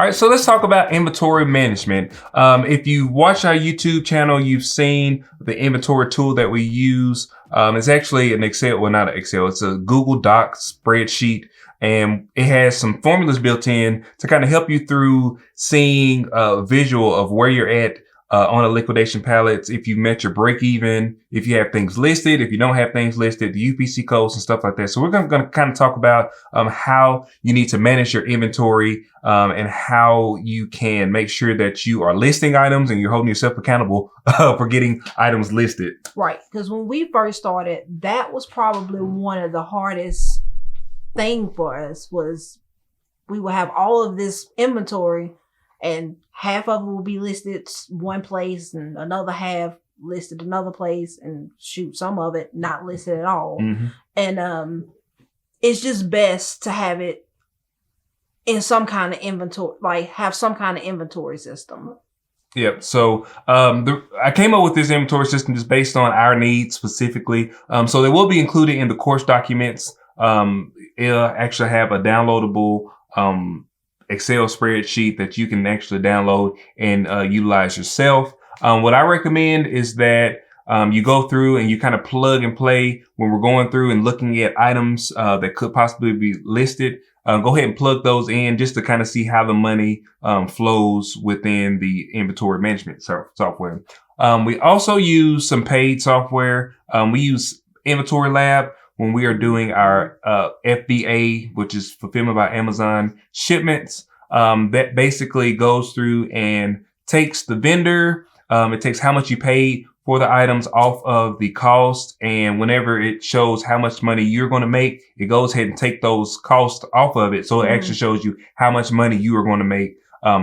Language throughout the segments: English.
All right, so let's talk about inventory management. If you watch our YouTube channel, you've seen the inventory tool that we use. It's actually an Excel, well, not an Excel, it's a Google Docs spreadsheet. And it has some formulas built in to kind of help you through seeing a visual of where you're at on a liquidation pallets, if you met your break even, if you have things listed, if you don't have things listed, the UPC codes and stuff like that. So we're going to kind of talk about how you need to manage your inventory and how you can make sure that you are listing items and you're holding yourself accountable for getting items listed. Right. Because when we first started, that was probably one of the hardest thing for us. Was we would have all of this inventory and half of it will be listed one place and another half listed another place, and shoot, some of it not listed at all. Mm-hmm. And it's just best to have it in some kind of inventory, like have some kind of inventory system. Yep. So I came up with this inventory system just based on our needs specifically. So they will be included in the course documents. It'll actually have a downloadable Excel spreadsheet that you can actually download and utilize yourself. What I recommend is that you go through and you kind of plug and play when we're going through and looking at items that could possibly be listed. Go ahead and plug those in just to kind of see how the money flows within the inventory management software. We also use some paid software. We use Inventory Lab when we are doing our FBA, which is Fulfillment by Amazon shipments. That basically goes through and takes the vendor, it takes how much you paid for the items off of the cost. And whenever it shows how much money you're going to make, it goes ahead and take those costs off of it. So it actually shows you how much money you are going to make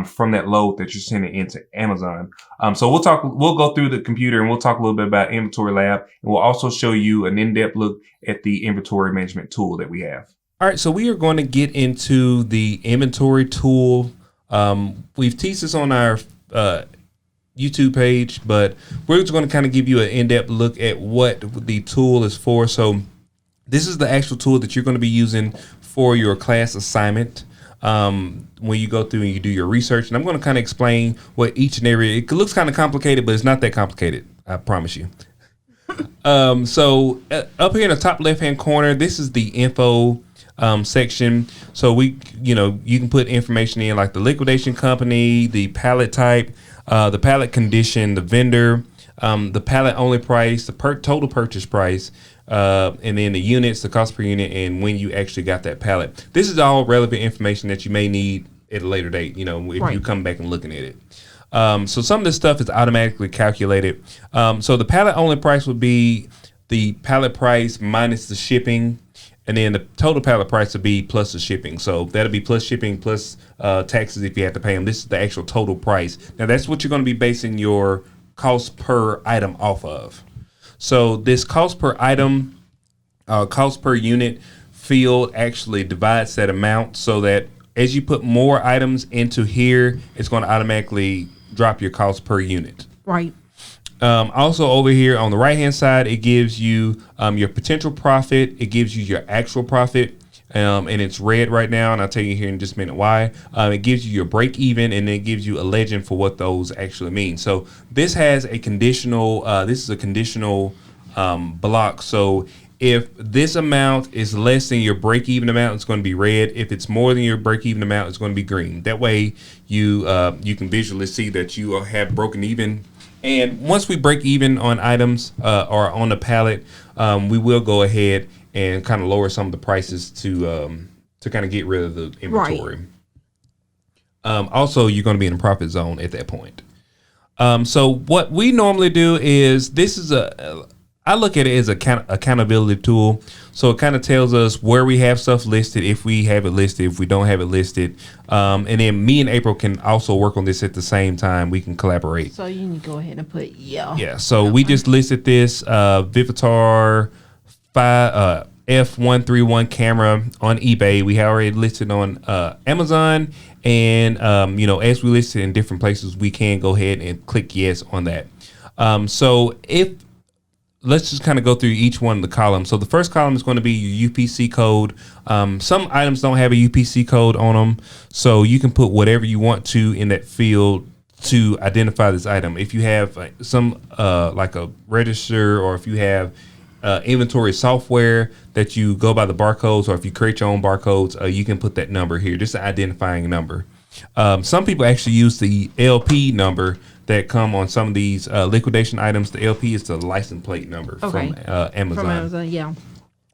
from that load that you're sending into Amazon. So we'll go through the computer and we'll talk a little bit about Inventory Lab, and we'll also show you an in-depth look at the inventory management tool that we have. All right, so we are going to get into the inventory tool. We've teased this on our YouTube page, but we're just going to kind of give you an in-depth look at what the tool is for. So this is the actual tool that you're going to be using for your class assignment. When you go through and you do your research, and I'm going to kind of explain what each and every, it looks kind of complicated, but it's not that complicated. I promise you. So up here in the top left-hand corner, this is the info section. So you can put information in like the liquidation company, the pallet type, the pallet condition, the vendor, the pallet only price, the total purchase price, and then the units, the cost per unit, and when you actually got that pallet. This is all relevant information that you may need at a later date, if you come back and looking at it. So some of this stuff is automatically calculated. So the pallet only price would be the pallet price minus the shipping, and then the total pallet price would be plus the shipping. So that'll be plus shipping, plus taxes if you have to pay them. This is the actual total price. Now that's what you're going to be basing your cost per item off of. So this cost per item, cost per unit field actually divides that amount so that as you put more items into here, it's going to automatically drop your cost per unit. Right. Also over here on the right hand side, it gives you your potential profit. It gives you your actual profit. And it's red right now, and I'll tell you here in just a minute why. It gives you your break even, and it gives you a legend for what those actually mean. So this has a conditional, this is a conditional block. So if this amount is less than your break even amount, it's going to be red. If it's more than your break even amount, it's going to be green. That way you can visually see that you have broken even. And once we break even on items or on the pallet, we will go ahead and kind of lower some of the prices to kind of get rid of the inventory. Right. Also, you're going to be in a profit zone at that point. So what we normally do is I look at it as a accountability tool. So it kind of tells us where we have stuff listed, if we have it listed, if we don't have it listed. And then me and April can also work on this at the same time. We can collaborate. So you can go ahead and put Yeah. So we just listed this Vivitar F131 camera on eBay. We have already listed on Amazon. And, as we listed in different places, we can go ahead and click yes on that. So if let's just kind of go through each one of the columns. So the first column is going to be your UPC code. Some items don't have a UPC code on them, so you can put whatever you want to in that field to identify this item. If you have some like a register, or if you have inventory software that you go by the barcodes, or if you create your own barcodes, you can put that number here, just an identifying number. Some people actually use the LP number that come on some of these liquidation items. The LP is the license plate number from Amazon. From Amazon, yeah.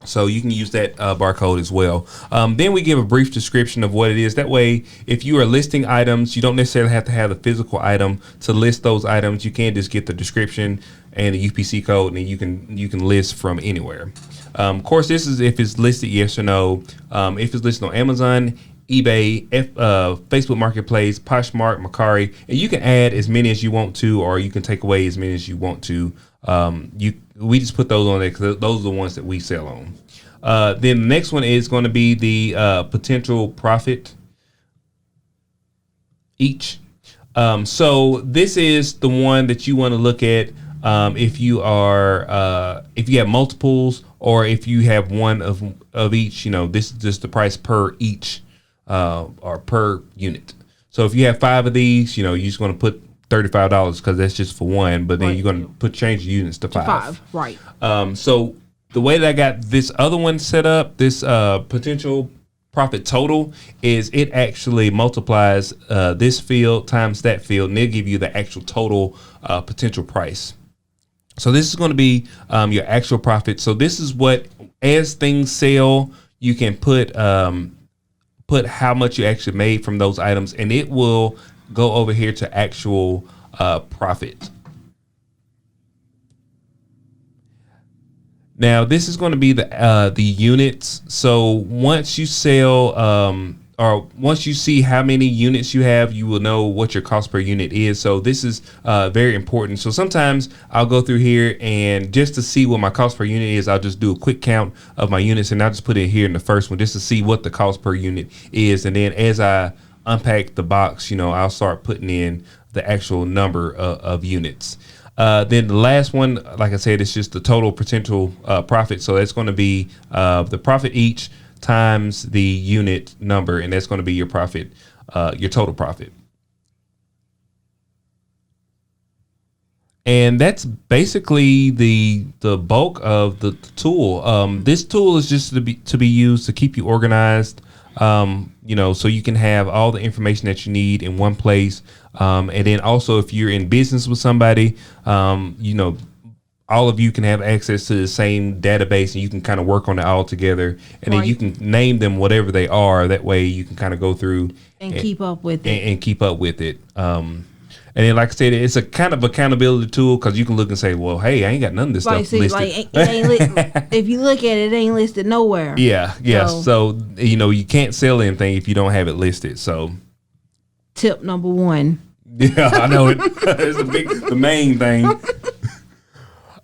So you can use that barcode as well. Then we give a brief description of what it is. That way, if you are listing items, you don't necessarily have to have the physical item to list those items. You can just get the description and the UPC code, and then you can list from anywhere. Of course, this is if it's listed yes or no. If it's listed on Amazon, eBay, Facebook Marketplace, Poshmark, Mercari, and you can add as many as you want to, or you can take away as many as you want to. We just put those on there because those are the ones that we sell on. Then the next one is going to be the potential profit each. So this is the one that you want to look at if you have multiples, or if you have one of each. This is just the price per each or per unit. So if you have 5 of these, you're just going to put $35 because that's just for one, but then you're going to change the units to 5. Right. So the way that I got this other one set up, this potential profit total, is it actually multiplies this field times that field, and they'll give you the actual total potential price. So this is going to be your actual profit. So this is what, as things sell, you can put how much you actually made from those items, and it will go over here to actual profit. Now this is going to be the units. So once you sell or once you see how many units you have, you will know what your cost per unit is. So this is very important. So sometimes I'll go through here, and just to see what my cost per unit is, I'll just do a quick count of my units, and I'll just put it here in the first one just to see what the cost per unit is. And then as I unpack the box, I'll start putting in the actual number of units. Then the last one, like I said, it's just the total potential profit. So that's going to be the profit each times the unit number, and that's going to be your profit, your total profit. And that's basically the bulk of the tool. This tool is just to be used to keep you organized, so you can have all the information that you need in one place. And then also, if you're in business with somebody, all of you can have access to the same database, and you can kind of work on it all together, and then you can name them whatever they are. That way you can kind of go through and keep up with it. And keep up with it. And then, like I said, it's a kind of accountability tool, because you can look and say, well, hey, I ain't got none of this stuff listed. If you look at it, it ain't listed nowhere. Yeah. So, you can't sell anything if you don't have it listed. So tip number 1. Yeah, I know it. It's the main thing.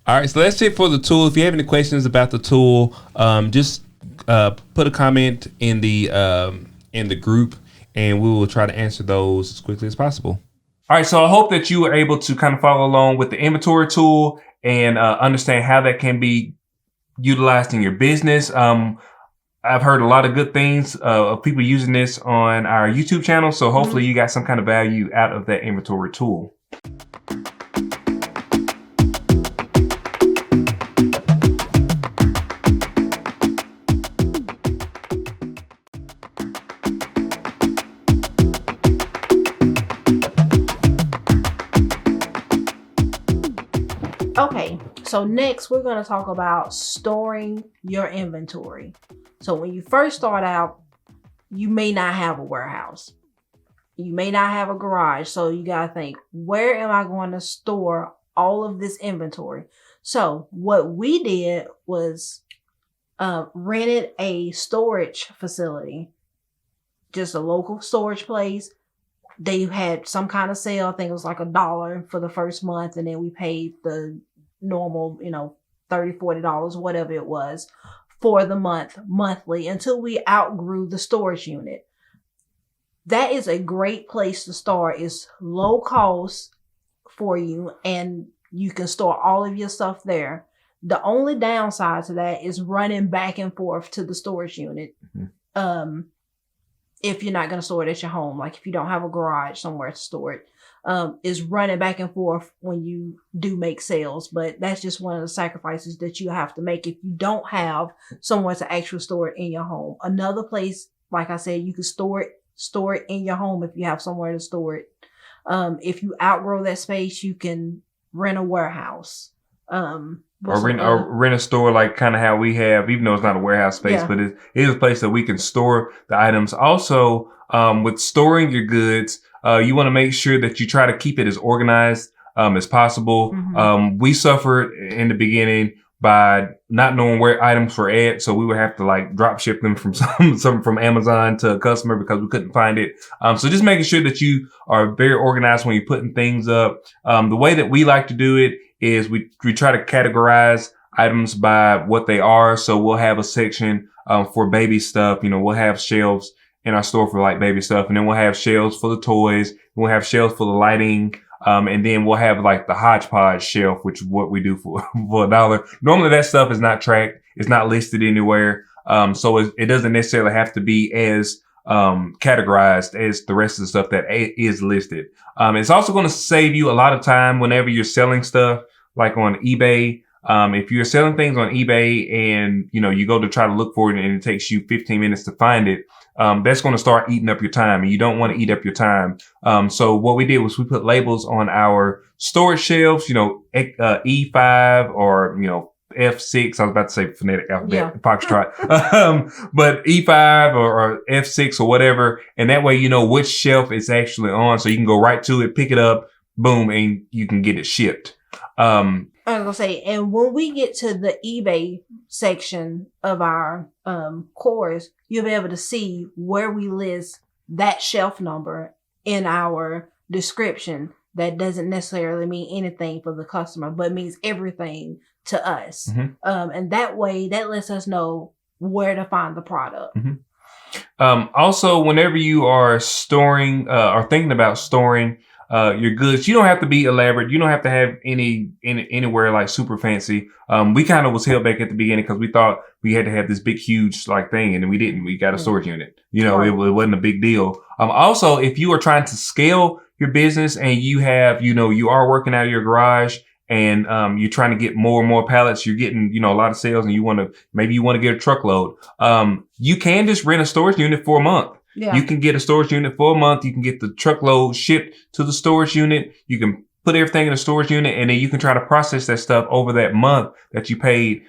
All right, so that's it for the tool. If you have any questions about the tool, just put a comment in the group, and we will try to answer those as quickly as possible. All right, so I hope that you were able to kind of follow along with the inventory tool and understand how that can be utilized in your business. I've heard a lot of good things of people using this on our YouTube channel, so hopefully you got some kind of value out of that inventory tool. Okay, so next we're going to talk about storing your inventory. So when you first start out, you may not have a warehouse. You may not have a garage. So you got to think, where am I going to store all of this inventory? So what we did was rented a storage facility, just a local storage place. They had some kind of sale. I think it was like $1 for the first month. And then we paid the normal, $30, $40, whatever it was, for the monthly, until we outgrew the storage unit. That is a great place to start. It's low cost for you, and you can store all of your stuff there. The only downside to that is running back and forth to the storage unit. If you're not going to store it at your home, like if you don't have a garage somewhere to store it, is running back and forth when you do make sales. But that's just one of the sacrifices that you have to make if you don't have somewhere to actually store it in your home. Another place, like I said, you can store it in your home if you have somewhere to store it. If you outgrow that space, you can rent a warehouse. Or rent a store, like kind of how we have, even though it's not a warehouse space, but it is a place that we can store the items. Also, with storing your goods, you want to make sure that you try to keep it as organized as possible. We suffered in the beginning by not knowing where items were at, so we would have to like drop ship them from some from Amazon to a customer because we couldn't find it. So just making sure that you are very organized when you're putting things up. The way that we like to do it is we try to categorize items by what they are. So we'll have a section for baby stuff. You know, we'll have shelves in our store for like baby stuff, and then we'll have shelves for the toys. We'll have shelves for the lighting. And then we'll have like the hodgepodge shelf, which is what we do for $1. Normally that stuff is not tracked. It's not listed anywhere. So it doesn't necessarily have to be as categorized as the rest of the stuff that is listed. It's also going to save you a lot of time whenever you're selling stuff like on eBay. If you're selling things on eBay and, you know, you go to try to look for it and it takes you 15 minutes to find it, that's going to start eating up your time, and you don't want to eat up your time. So what we did was we put labels on our storage shelves, you know, E5 or, you know, F6. I was about to say phonetic alphabet, foxtrot. But E5 or F6 or whatever. And that way, you know which shelf it's actually on. So you can go right to it, pick it up, boom, and you can get it shipped. I was gonna say, and when we get to the eBay section of our course, you'll be able to see where we list that shelf number in our description. That doesn't necessarily mean anything for the customer, but means everything to us. And that way, that lets us know where to find the product. Also, whenever you are storing or thinking about storing your goods, you don't have to be elaborate. You don't have to have anywhere like super fancy. We kind of was held back at the beginning because we thought we had to have this big, huge like thing, and we didn't. We got a storage unit. You know, it wasn't a big deal. Also, if you are trying to scale your business and you have, you know, you are working out of your garage and you're trying to get more and more pallets, you're getting, you know, a lot of sales, and you want to get a truckload. You can just rent a storage unit for a month. You can get a storage unit for a month. You can get the truckload shipped to the storage unit. You can put everything in the storage unit, and then you can try to process that stuff over that month that you paid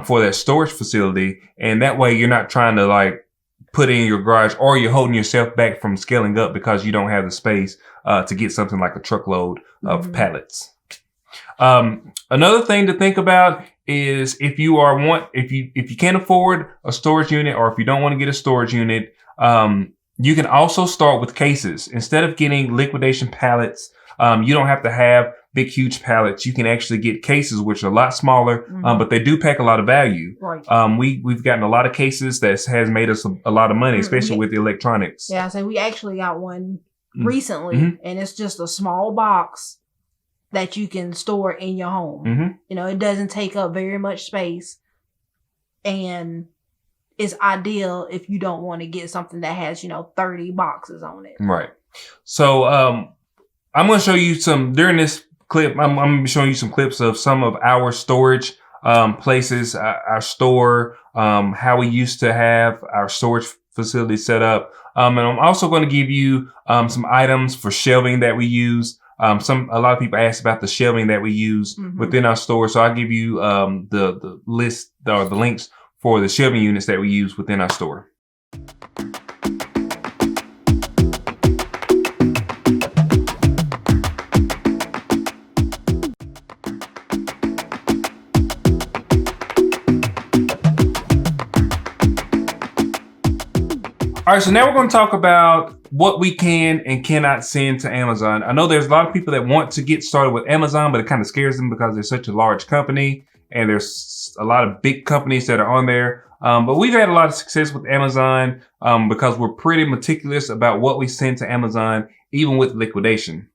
for that storage facility. And that way you're not trying to like put it in your garage, or you're holding yourself back from scaling up because you don't have the space to get something like a truckload of pallets. Another thing to think about is if you can't afford a storage unit, or if you don't want to get a storage unit, you can also start with cases. Instead of getting liquidation pallets, you don't have to have big, huge pallets. You can actually get cases, which are a lot smaller, but they do pack a lot of value. We've gotten a lot of cases that has made us a lot of money, especially with the electronics. Yeah, so we actually got one recently, and it's just a small box that you can store in your home. You know, it doesn't take up very much space, and it's ideal if you don't want to get something that has, you know, 30 boxes on it. Right. So I'm going to show you during this clip, I'm going to be showing you some clips of some of our storage places, our store, how we used to have our storage facility set up. And I'm also going to give you some items for shelving that we use. A lot of people ask about the shelving that we use within our store. So I'll give you the list or the links for the shelving units that we use within our store. All right, so now we're going to talk about what we can and cannot send to Amazon. I know there's a lot of people that want to get started with Amazon, but it kind of scares them because they're such a large company and there's a lot of big companies that are on there. But we've had a lot of success with Amazon because we're pretty meticulous about what we send to Amazon, even with liquidation.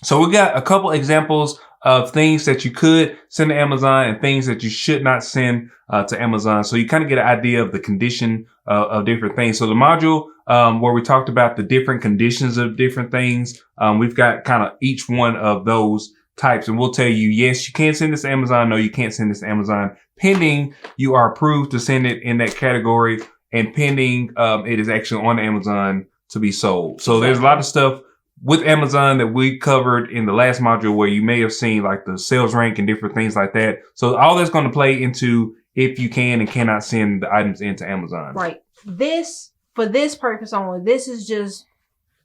So we got a couple examples of things that you could send to Amazon and things that you should not send to Amazon. So you kind of get an idea of the condition of different things. So the module where we talked about the different conditions of different things, we've got kind of each one of those types, and we'll tell you, yes, you can send this to Amazon. No, you can't send this to Amazon, pending you are approved to send it in that category, and pending it is actually on Amazon to be sold. So there's a lot of stuff with Amazon that we covered in the last module where you may have seen like the sales rank and different things like that. So all that's going to play into if you can and cannot send the items into Amazon. Right. For this purpose only, this is just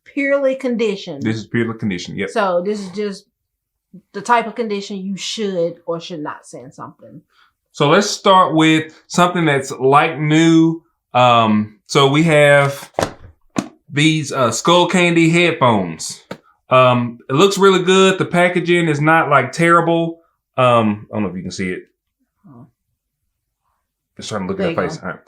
purely conditioned. This is purely conditioned. Yep. So this is just the type of condition you should or should not send something. So let's start with something that's like new. So we have these Skull Candy headphones. It looks really good. The packaging is not like terrible. I don't know if you can see it. Just trying to look at that face. All right.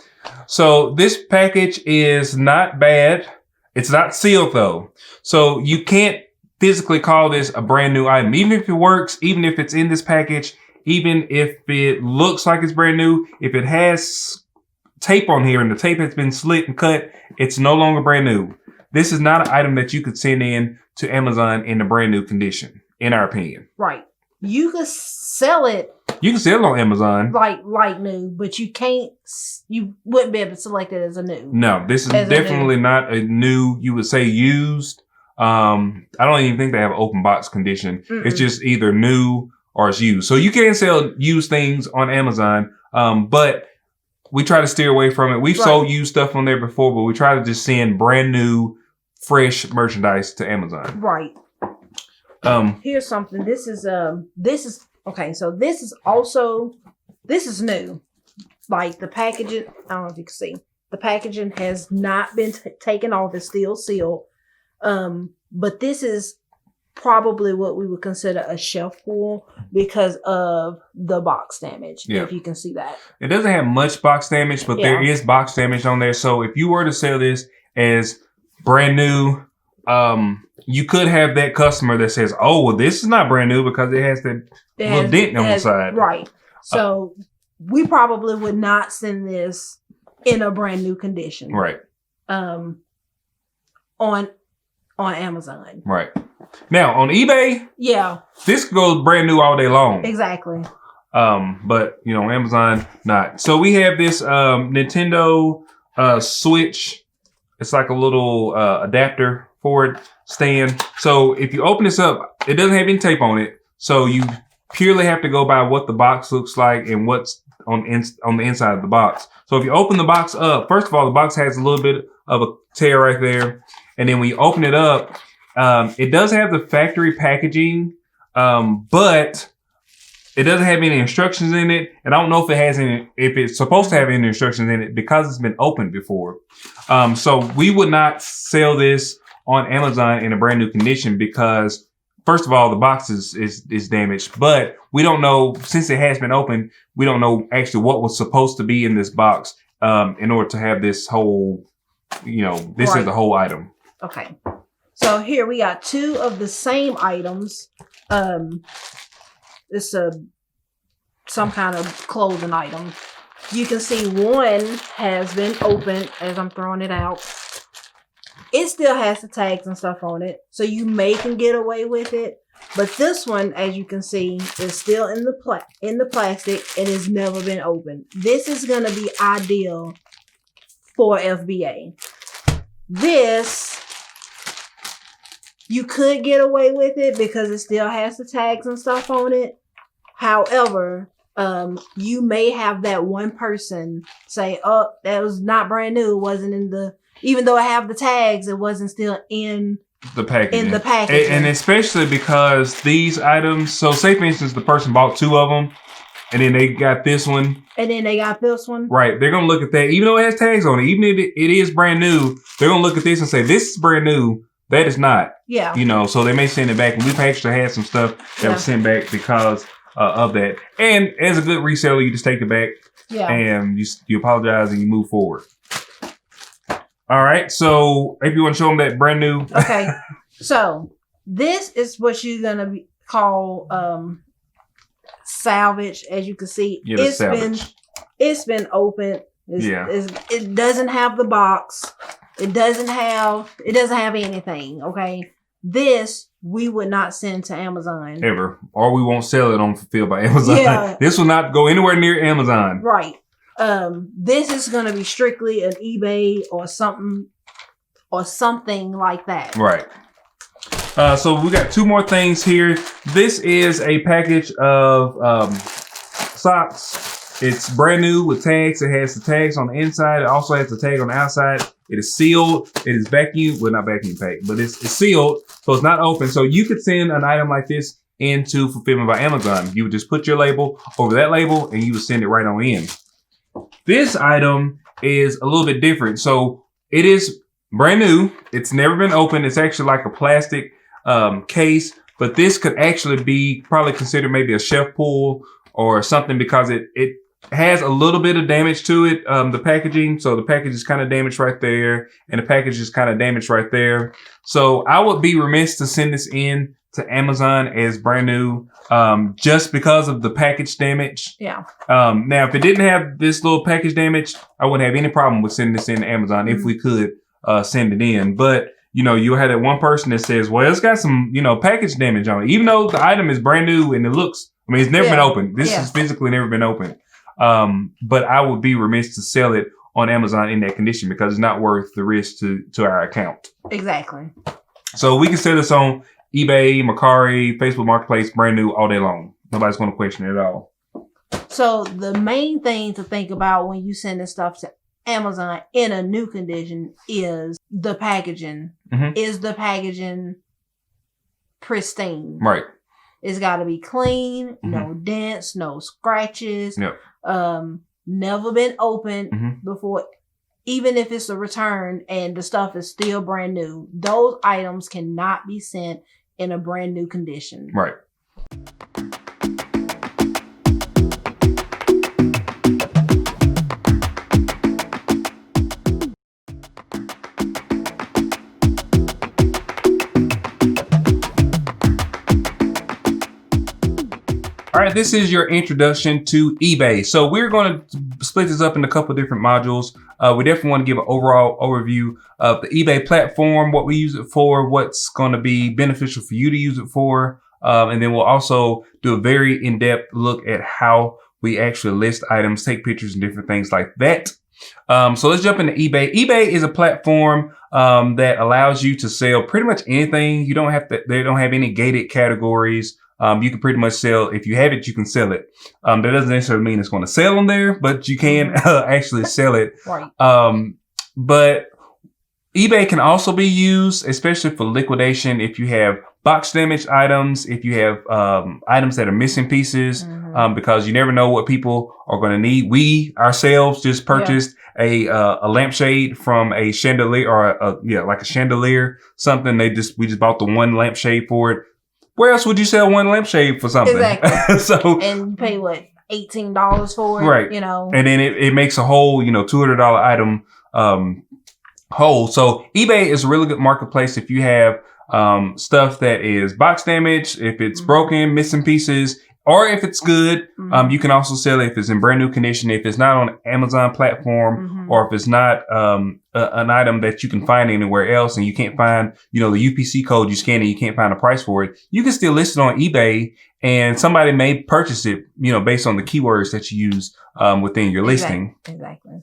So this package is not bad. It's not sealed though. So you can't physically call this a brand new item. Even if it works, even if it's in this package, even if it looks like it's brand new, if it has tape on here and the tape has been slit and cut, it's no longer brand new. This is not an item that you could send in to Amazon in a brand new condition, in our opinion. Right. You could sell it. You can sell it on Amazon. Like new, but you wouldn't be able to select it as a new. No, this is definitely not a new, you would say used. I don't even think they have an open box condition. Mm-mm. It's just either new or it's used. So you can sell used things on Amazon, but we try to steer away from it. We've sold used stuff on there before, but we try to just send brand new, fresh merchandise to Amazon. Right. Here's something. This is okay. So this is new. Like the packaging, I don't know if you can see. The packaging has not been taken off. It's still sealed. But this is probably what we would consider a shelf pull because of the box damage. Yeah. If you can see that. It doesn't have much box damage, but there is box damage on there. So if you were to sell this as brand new, you could have that customer that says, oh, well, this is not brand new because it has that little dent on the side. Right. So we probably would not send this in a brand new condition. Right. On Amazon. Right. Now on eBay, this goes brand new all day long. Exactly. But you know, Amazon not. So we have this Nintendo Switch. It's like a little adapter for it stand. So if you open this up, it doesn't have any tape on it. So you purely have to go by what the box looks like and what's on the inside of the box. So if you open the box up, first of all, the box has a little bit of a tear right there. And then when you open it up, it does have the factory packaging, but it doesn't have any instructions in it. And I don't know if it has any, if it's supposed to have any instructions in it because it's been opened before. So we would not sell this on Amazon in a brand new condition because first of all, the box is damaged, but we don't know, since it has been opened, we don't know actually what was supposed to be in this box, in order to have this whole, you know, this is the whole item. Okay. So here we got two of the same items. It's some kind of clothing item. You can see one has been opened as I'm throwing it out. It still has the tags and stuff on it, so you may can get away with it. But this one, as you can see, is still in the plastic and has never been opened. This is going to be ideal for FBA. This, you could get away with it because it still has the tags and stuff on it. However, you may have that one person say, oh, that was not brand new. It wasn't in the, even though I have the tags, it wasn't still in the packaging. In the packaging. And especially because these items, so say for instance, the person bought two of them and then they got this one. And then they got this one. Right. They're going to look at that, even though it has tags on it, even if it is brand new, they're going to look at this and say, this is brand new. That is not. Yeah. You know, so they may send it back. And we've actually had some stuff that was sent back because of that. And as a good reseller, you just take it back and you apologize and you move forward. All right. So if you want to show them that brand new. Okay. So this is what you're going to be called salvage. As you can see, Yeah, the salvage. It's been opened. It doesn't have the box. It doesn't have anything. Okay. This we would not send to Amazon. Ever. Or we won't sell it on Fulfilled by Amazon. Yeah. This will not go anywhere near Amazon. Right. This is gonna be strictly an eBay or something like that. Right. So we got two more things here. This is a package of socks. It's brand new with tags. It has the tags on the inside. It also has the tag on the outside. It is sealed. It is vacuum. Well, not vacuum packed, but it's sealed. So it's not open. So you could send an item like this into Fulfillment by Amazon. You would just put your label over that label and you would send it right on in. This item is a little bit different. So it is brand new. It's never been opened. It's actually like a plastic case, but this could actually be probably considered maybe a chef pull or something because it has a little bit of damage to it, the packaging. So the package is kind of damaged right there, and the package is kind of damaged right there. So I would be remiss to send this in to Amazon as brand new, just because of the package damage. Yeah. Now, if it didn't have this little package damage, I wouldn't have any problem with sending this in to Amazon if we could send it in. But you know, you have that one person that says, well, it's got some, you know, package damage on it, even though the item is brand new and it looks, I mean, it's never been opened. This has physically never been opened. But I would be remiss to sell it on Amazon in that condition because it's not worth the risk to our account. Exactly. So we can sell this on eBay, Mercari, Facebook Marketplace, brand new all day long. Nobody's going to question it at all. So the main thing to think about when you send this stuff to Amazon in a new condition is the packaging. Mm-hmm. Is the packaging pristine? Right. It's got to be clean, Mm-hmm. no dents, no scratches. Yep. Never been opened Mm-hmm. before. Even if it's a return and the stuff is still brand new, those items cannot be sent in a brand new condition. Right. All right, this is your introduction to eBay. So we're going to split this up in a couple of different modules. We definitely want to give an overall overview of the eBay platform, what we use it for, what's going to be beneficial for you to use it for. And then we'll also do a very in-depth look at how we actually list items, take pictures and different things like that. So let's jump into eBay. eBay is a platform that allows you to sell pretty much anything. You don't have to, they don't have any gated categories. You can pretty much sell, if you have it, you can sell it. That doesn't necessarily mean it's going to sell on there, but you can actually sell it. Right. But eBay can also be used, especially for liquidation. If you have box damaged items, if you have items that are missing pieces, because you never know what people are going to need. We ourselves just purchased a lampshade from a chandelier or like a chandelier, something. We just bought the one lampshade for it. Where else would you sell one lampshade for something? Exactly. And you pay what, $18 for it? Right. You know. And then it makes a whole, $200 item whole. So eBay is a really good marketplace if you have stuff that is box damaged, if it's broken, missing pieces, or if it's good. You can also sell it if it's in brand new condition, if it's not on Amazon platform, or if it's not an item that you can find anywhere else and you can't find, the UPC code you scan and you can't find a price for it. You can still list it on eBay and somebody may purchase it, based on the keywords that you use within your listing. Exactly.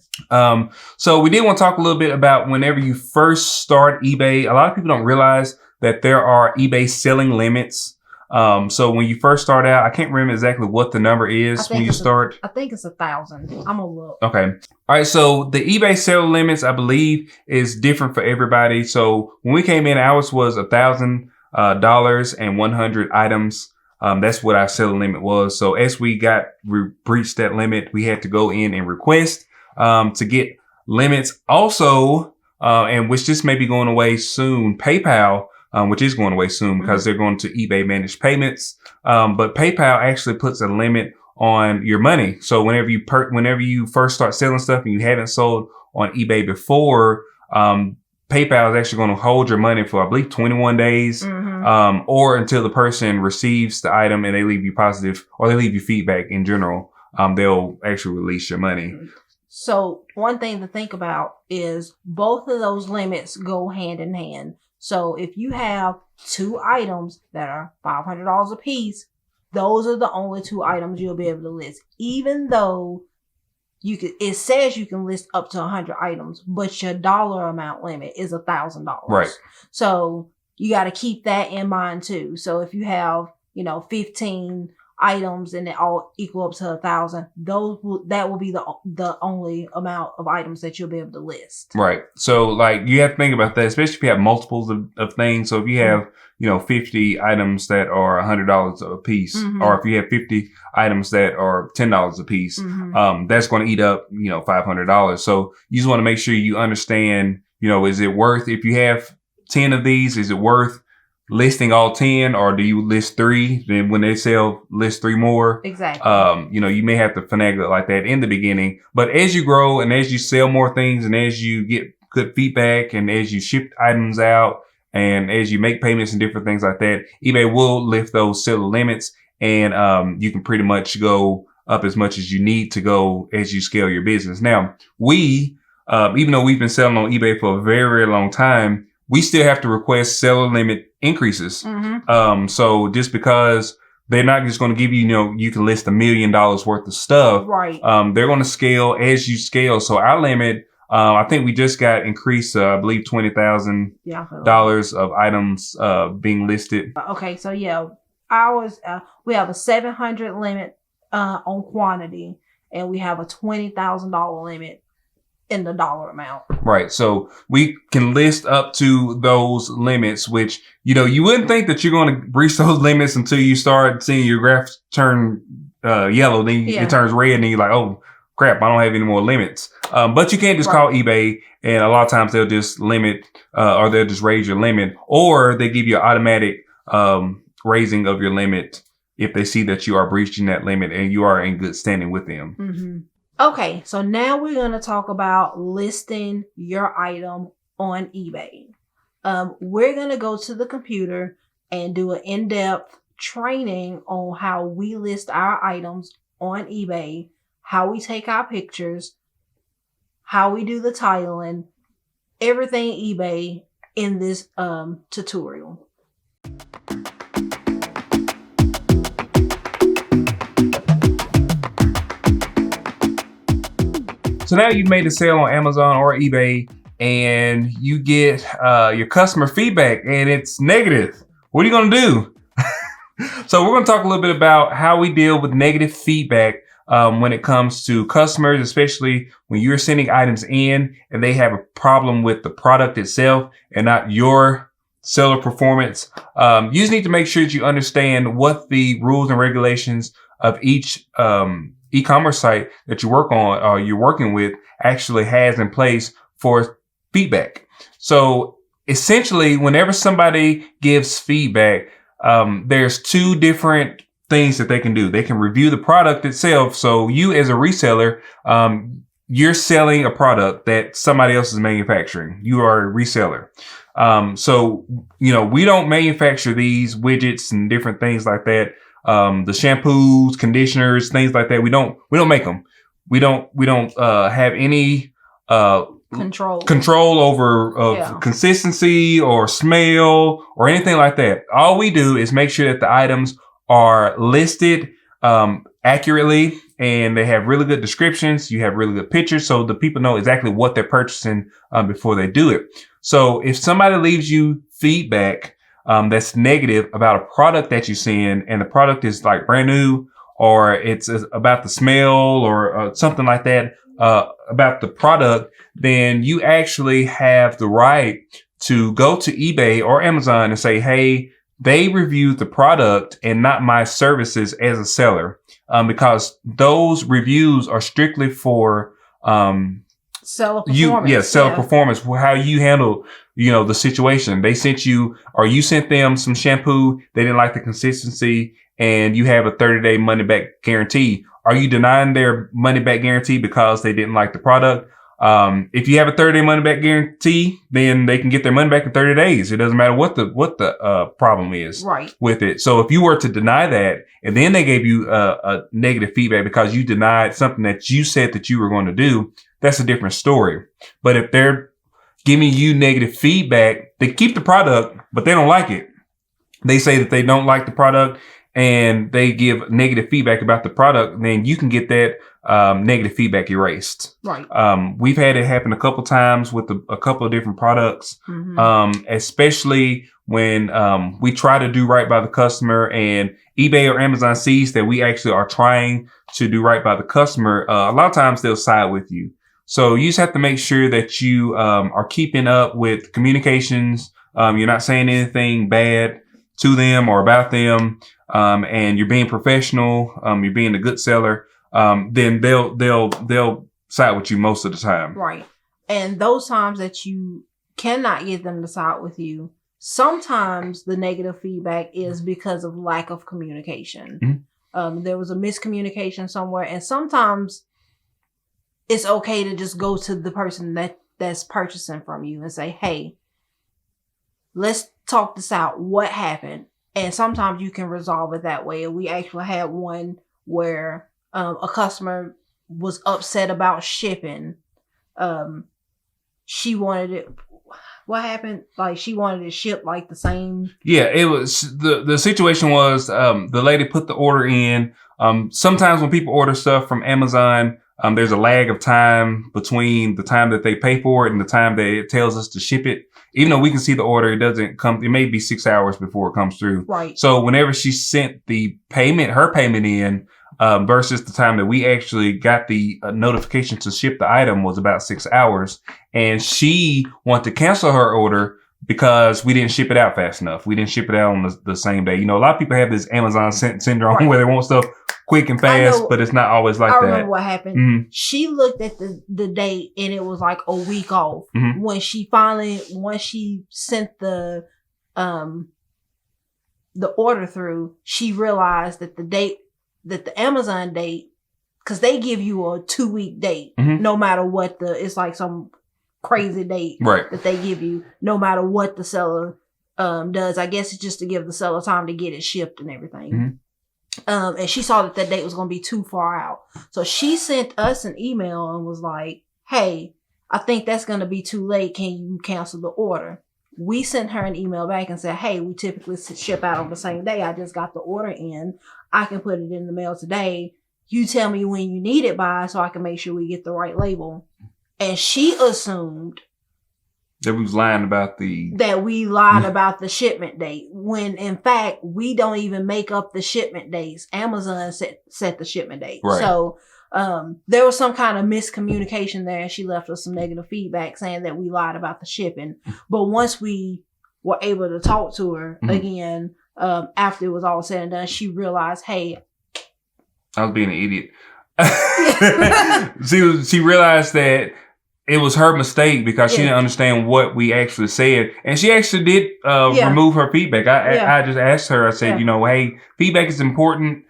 So we did want to talk a little bit about whenever you first start eBay. A lot of people don't realize that there are eBay selling limits. So when you first start out, I can't remember exactly what the number is when you start. I think it's 1,000. I'm gonna look. Okay. All right. So the eBay sale limits, I believe, is different for everybody. So when we came in, ours was $1,000 and 100 items. That's what our selling limit was. So as we breached that limit, we had to go in and request, to get limits also, and which this may be going away soon. PayPal, which is going away soon because they're going to eBay managed payments. But PayPal actually puts a limit on your money. So whenever you first start selling stuff and you haven't sold on eBay before, PayPal is actually going to hold your money for, I believe, 21 days, or until the person receives the item and they leave you positive or they leave you feedback in general. They'll actually release your money. So one thing to think about is both of those limits go hand in hand. So if you have 2 items that are $500 a piece, those are the only 2 items you'll be able to list, even though it says you can list up to 100 items, but your dollar amount limit is $1,000. Right. So you got to keep that in mind too. So if you have, 15 items and they all equal up to 1,000, that will be the only amount of items that you'll be able to list. Right. So like you have to think about that, especially if you have multiples of things. So if you have 50 items that are $100 a piece, or if you have 50 items that are $10 a piece, that's going to eat up $500. So you just want to make sure you understand, is it worth, if you have 10 of these, is it worth listing all 10, or do you list 3? Then when they sell, list 3 more. Exactly. You may have to finagle it like that in the beginning, but as you grow and as you sell more things and as you get good feedback and as you ship items out and as you make payments and different things like that, eBay will lift those seller limits, and you can pretty much go up as much as you need to go as you scale your business. Now, even though we've been selling on eBay for a very, very long time, we still have to request seller limit increases. So just because they're not just going to give you, you can list $1 million worth of stuff. Right. They're going to scale as you scale. So our limit, I think we just got increased, I believe $20,000 of items, being listed. Okay. So yeah, ours, we have a 700 limit, on quantity, and we have a $20,000 limit in the dollar amount. Right. So we can list up to those limits, which, you wouldn't think that you're going to breach those limits until you start seeing your graph turn yellow. Then it turns red and you're like, oh crap, I don't have any more limits. But you can't just call eBay, and a lot of times they'll just limit, or they'll just raise your limit, or they give you an automatic raising of your limit if they see that you are breaching that limit and you are in good standing with them. Okay, so now we're going to talk about listing your item on eBay. We're going to go to the computer and do an in-depth training on how we list our items on eBay, how we take our pictures, how we do the titling, everything eBay in this tutorial. So now you've made a sale on Amazon or eBay and you get your customer feedback and it's negative. What are you going to do? So we're going to talk a little bit about how we deal with negative feedback when it comes to customers, especially when you're sending items in and they have a problem with the product itself and not your seller performance. You just need to make sure that you understand what the rules and regulations of each e-commerce site that you work on or you're working with actually has in place for feedback. So essentially, whenever somebody gives feedback, there's 2 different things that they can do. They can review the product itself. So you as a reseller, you're selling a product that somebody else is manufacturing. You are a reseller. So, we don't manufacture these widgets and different things like that. The shampoos, conditioners, things like that. We don't make them. We don't have any, control over consistency or smell or anything like that. All we do is make sure that the items are listed, accurately, and they have really good descriptions. You have really good pictures, so the people know exactly what they're purchasing, before they do it. So if somebody leaves you feedback, that's negative about a product that you send and the product is like brand new, or it's about the smell or something like that, about the product, then you actually have the right to go to eBay or Amazon and say, hey, they reviewed the product and not my services as a seller, because those reviews are strictly for seller performance. Performance, how you handle, the situation. They sent you, or you sent them some shampoo. They didn't like the consistency and you have a 30-day money back guarantee. Are you denying their money back guarantee because they didn't like the product? If you have a 30-day money back guarantee, then they can get their money back in 30 days. It doesn't matter what the problem is with it. So if you were to deny that and then they gave you a negative feedback because you denied something that you said that you were going to do, that's a different story. But if they're giving you negative feedback, they keep the product, but they don't like it. They say that they don't like the product and they give negative feedback about the product, then you can get that negative feedback erased. Right. We've had it happen a couple times with a couple of different products, especially when we try to do right by the customer and eBay or Amazon sees that we actually are trying to do right by the customer. A lot of times they'll side with you. So you just have to make sure that you are keeping up with communications. You're not saying anything bad to them or about them, and you're being professional. You're being a good seller. Then they'll side with you most of the time. Right. And those times that you cannot get them to side with you, sometimes the negative feedback is because of lack of communication. There was a miscommunication somewhere, and sometimes it's okay to just go to the person that's purchasing from you and say, hey, let's talk this out. What happened? And sometimes you can resolve it that way. And we actually had one where a customer was upset about shipping. She wanted it. What happened? Like she wanted it shipped like the same. Yeah, it was the situation was the lady put the order in. Sometimes when people order stuff from Amazon, there's a lag of time between the time that they pay for it and the time that it tells us to ship it. Even though we can see the order, it doesn't come. It may be 6 hours before it comes through. Right. So whenever she sent her payment in, versus the time that we actually got the notification to ship the item was about 6 hours, and she wanted to cancel her order because we didn't ship it out fast enough. We didn't ship it out on the same day. You know, a lot of people have this Amazon syndrome where they want stuff quick and fast, but it's not always like that. I remember what happened. She looked at the date and it was like a week off. When she once she sent the order through, she realized that the Amazon date, because they give you a 2-week date, no matter what it's like some crazy date that they give you, no matter what the seller does. I guess it's just to give the seller time to get it shipped and everything. And she saw that date was going to be too far out. So she sent us an email and was like, hey, I think that's going to be too late. Can you cancel the order? We sent her an email back and said, hey, we typically ship out on the same day. I just got the order in. I can put it in the mail today. You tell me when you need it by so I can make sure we get the right label. And she assumed that we lied about the shipment date, when in fact we don't even make up the shipment dates. Amazon set the shipment date. Right. So there was some kind of miscommunication there, and she left us some negative feedback saying that we lied about the shipping. But once we were able to talk to her again, after it was all said and done, she realized, hey, I was being an idiot. She realized that it was her mistake because she didn't understand what we actually said. And she actually did remove her feedback. I just asked her, I said, you know, hey, feedback is important,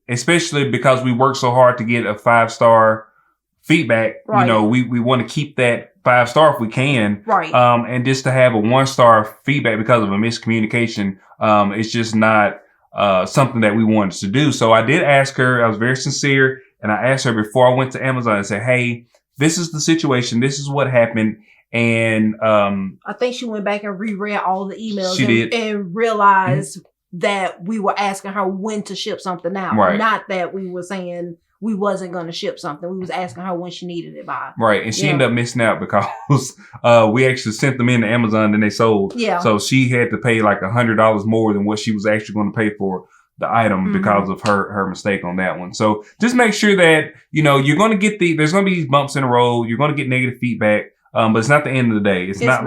especially because we work so hard to get a 5-star feedback. Right. You know, we want to keep that 5-star if we can. Right. And just to have a 1-star feedback because of a miscommunication, it's just not something that we wanted to do. So I did ask her, I was very sincere, and I asked her before I went to Amazon and said, hey, this is the situation. This is what happened. And I think she went back and reread all the emails and realized that we were asking her when to ship something out. Right. Not that we were saying we wasn't going to ship something. We was asking her when she needed it by. Right. And she ended up missing out because we actually sent them into Amazon and they sold. Yeah. So she had to pay like $100 more than what she was actually going to pay for the item because of her mistake on that one. So just make sure that, you know, you're going to get there's going to be these bumps in the road. You're going to get negative feedback. But it's not the end of the day. It's not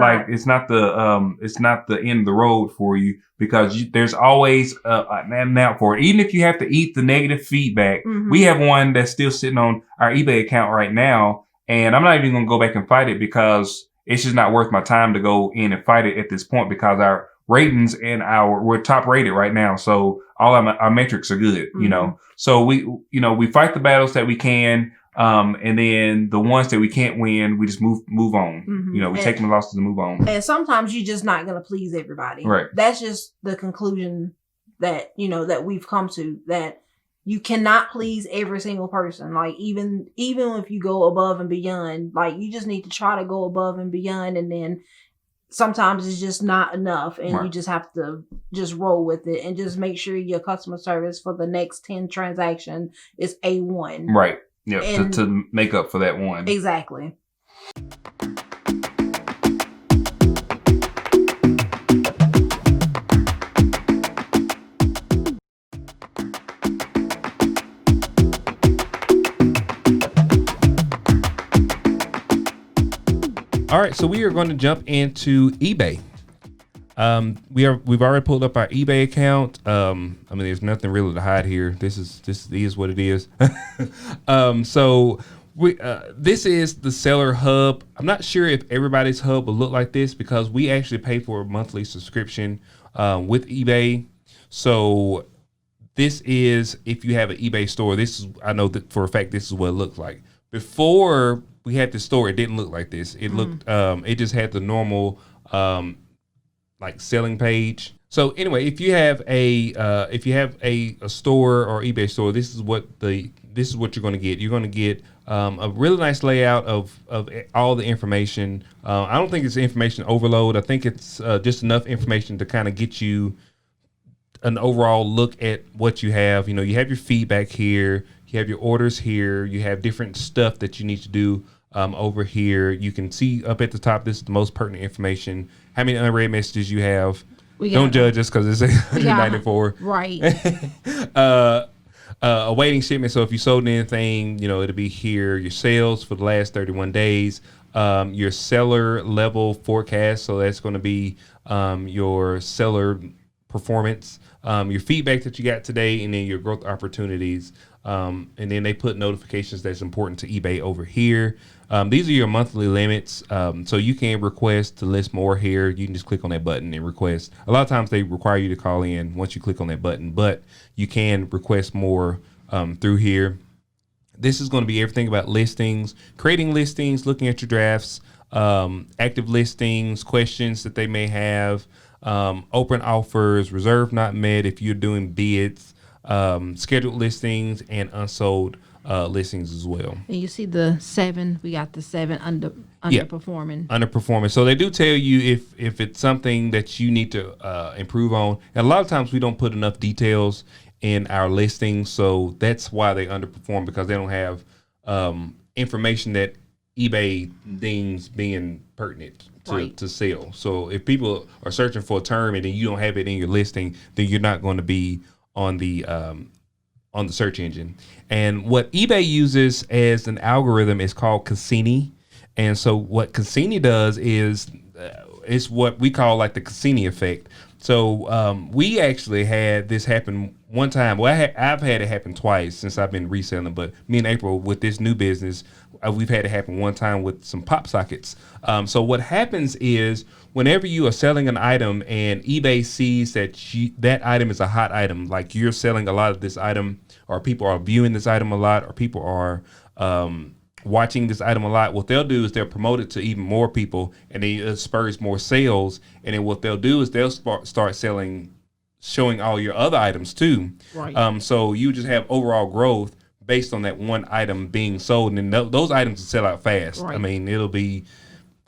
the end of the road for you, because there's always an out for it. Even if you have to eat the negative feedback, we have one that's still sitting on our eBay account right now. And I'm not even going to go back and fight it because it's just not worth my time to go in and fight it at this point, because our ratings and we're top rated right now. So all our metrics are good, you know. So we fight the battles that we can. And then the ones that we can't win, we just move on. Mm-hmm. We take the losses and move on. And sometimes you're just not going to please everybody. Right. That's just the conclusion that, that we've come to, that you cannot please every single person. Like even if you go above and beyond, like you just need to try to go above and beyond. And then sometimes it's just not enough, and you just have to just roll with it and just make sure your customer service for the next 10 transaction is A1. Right. Yeah. To make up for that one. Exactly. All right, so we are going to jump into eBay. We've already pulled up our eBay account. I mean, there's nothing really to hide here. This is what it is. So this is the seller hub. I'm not sure if everybody's hub will look like this because we actually pay for a monthly subscription with eBay. So this is, if you have an eBay store, I know that for a fact this is what it looks like. Before we had the store, it didn't look like this. It looked, it just had the normal, like selling page. So anyway, if you have a store or eBay store, this is what you're going to get. You're going to get a really nice layout of all the information. I don't think it's information overload. I think it's just enough information to kind of get you an overall look at what you have. You have your feedback here. You have your orders here. You have different stuff that you need to do over here. You can see up at the top, this is the most pertinent information. How many unread messages you have. Don't judge us because it's 194. Right. Awaiting shipment. So if you sold anything, it'll be here. Your sales for the last 31 days. Your seller level forecast. So that's going to be your seller performance. Your feedback that you got today, and then your growth opportunities. And then they put notifications that's important to eBay over here. These are your monthly limits. So you can request to list more here. You can just click on that button and request. A lot of times they require you to call in once you click on that button, but you can request more through here. This is going to be everything about listings, creating listings, looking at your drafts, active listings, questions that they may have, open offers, reserve not met if you're doing bids, scheduled listings, and unsold listings as well. And you see the 7, we got the 7 underperforming. Underperforming. So they do tell you if it's something that you need to improve on. And a lot of times we don't put enough details in our listings, so that's why they underperform, because they don't have information that eBay deems being pertinent to sell. So if people are searching for a term and then you don't have it in your listing, then you're not going to be on the search engine. And what eBay uses as an algorithm is called Cassini. And so what Cassini does is it's what we call like the Cassini effect. So we actually had this happen one time. Well, I've had it happen twice since I've been reselling, but me and April with this new business, we've had it happen one time with some pop sockets. So what happens is whenever you are selling an item and eBay sees that that item is a hot item, like you're selling a lot of this item, or people are viewing this item a lot, or people are watching this item a lot, what they'll do is they'll promote it to even more people, and it spurs more sales. And then what they'll do is they'll start showing all your other items too. Right. So you just have overall growth based on that one item being sold, and those items will sell out fast. Right. I mean, it'll be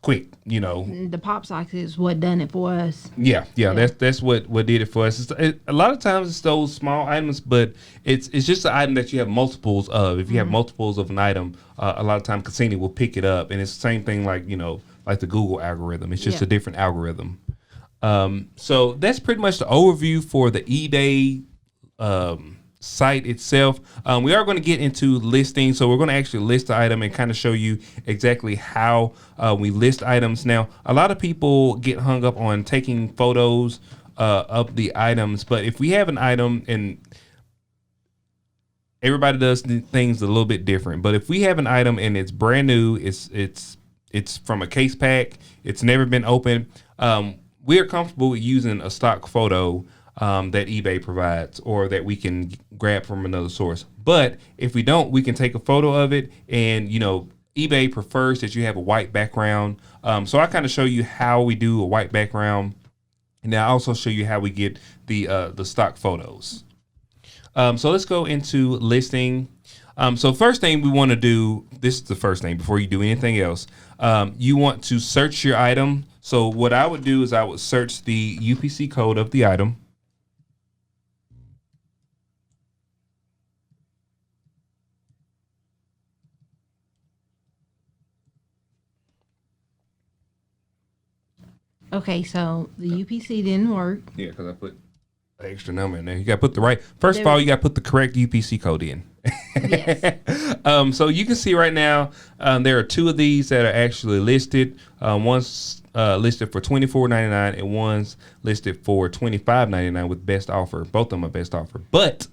quick, The pop sock is what done it for us. Yeah. That's what did it for us. A lot of times it's those small items, but it's just an item that you have multiples of. If you have multiples of an item, a lot of times Cassini will pick it up, and it's the same thing like like the Google algorithm. It's just a different algorithm. So that's pretty much the overview for the eBay site itself. We are going to get into listing, so we're going to actually list the item and kind of show you exactly how we list items. Now, a lot of people get hung up on taking photos of the items, but if we have an item, and everybody does things a little bit different, but if we have an item and it's brand new, it's from a case pack, it's never been opened, we are comfortable with using a stock photo that eBay provides or that we can grab from another source. But if we don't, we can take a photo of it, and eBay prefers that you have a white background. So I kind of show you how we do a white background, and I also show you how we get the stock photos. So let's go into listing. So first thing we want to do, this is the first thing before you do anything else. You want to search your item. So what I would do is I would search the UPC code of the item. Okay, so the UPC didn't work. Yeah, because I put an extra number in there. You got to put the right. First of all, you got to put the correct UPC code in. Yes. So you can see right now there are two of these that are actually listed. One's listed for $24.99 and one's listed for $25.99 with best offer. Both of them are best offer. But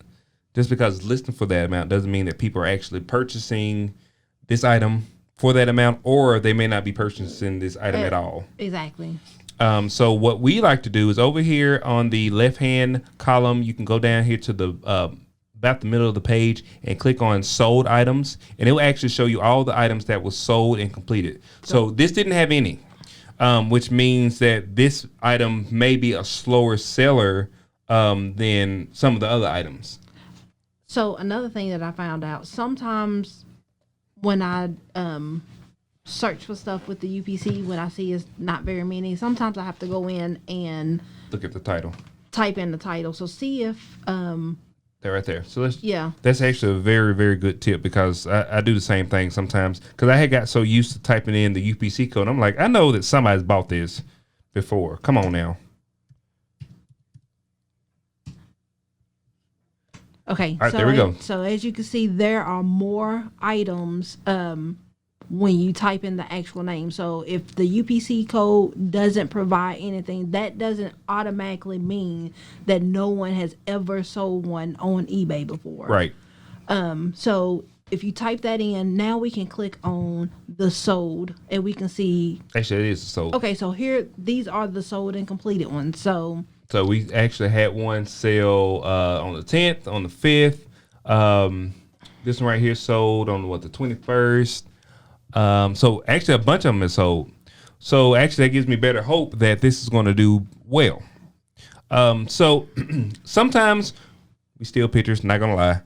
just because it's listed for that amount doesn't mean that people are actually purchasing this item for that amount, or they may not be purchasing this item at all. Exactly. So what we like to do is over here on the left-hand column, you can go down here to the about the middle of the page and click on sold items, and it will actually show you all the items that was sold and completed. So this didn't have any, which means that this item may be a slower seller than some of the other items. So another thing that I found out, sometimes when I search for stuff with the UPC, when I see it's not very many, sometimes I have to go in and Look at the title. type in the title. So see if They're right there. So yeah, that's actually a very, very good tip, because I do the same thing sometimes, because I had got so used to typing in the UPC code. I'm like, I know that somebody's bought this before. Come on now. okay. All right, there we go. So as you can see, there are more items when you type in the actual name. So if the UPC code doesn't provide anything, that doesn't automatically mean that no one has ever sold one on eBay before. Right. So if you type that in, now we can click on the sold, and we can see. Actually, it is sold. Okay, so here, these are the sold and completed ones. So we actually had one sale on the 10th, on the 5th. This one right here sold on the 21st. So actually a bunch of them is sold. So actually that gives me better hope that this is going to do well. So sometimes we steal pictures, not gonna lie.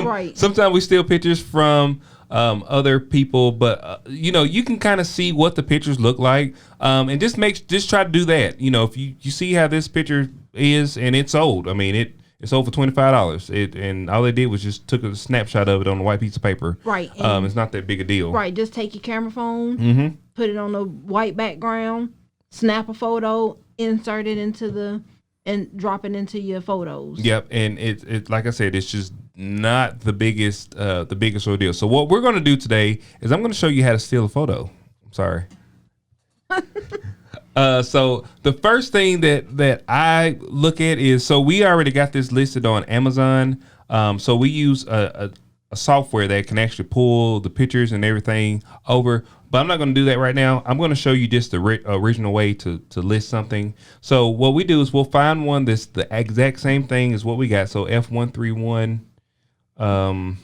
right. Sometimes we steal pictures from other people, but you can kind of see what the pictures look like, and just try to do that. If you see how this picture is and it's sold, I mean it's sold for $25. And all they did was just took a snapshot of it on a white piece of paper. Right. It's not that big a deal. Right. Just take your camera phone, put it on a white background, snap a photo, insert it and drop it into your photos. Yep. And it like I said, it's just not the biggest ordeal. So what we're going to do today is I'm going to show you how to steal a photo. I'm sorry. So the first thing that I look at is, so we already got this listed on Amazon. So we use a software that can actually pull the pictures and everything over, but I'm not going to do that right now. I'm going to show you just the original way to list something. So what we do is we'll find one that's the exact same thing as what we got. So F131, all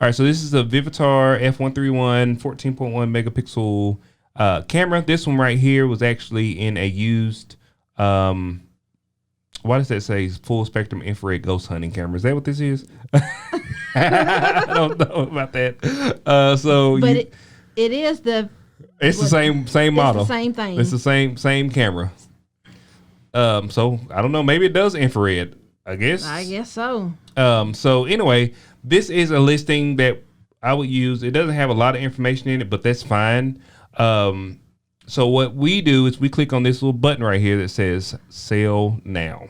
right, so this is a Vivitar F131 14.1 megapixel camera. This one right here was actually in a used, why does that say full spectrum infrared ghost hunting camera? Is that what this is? I don't know about that. But it is it's the same model. It's the same thing. It's the same camera. So I don't know. Maybe it does infrared. I guess so. So anyway, this is a listing that I would use. It doesn't have a lot of information in it, but that's fine. So what we do is we click on this little button right here that says sell now.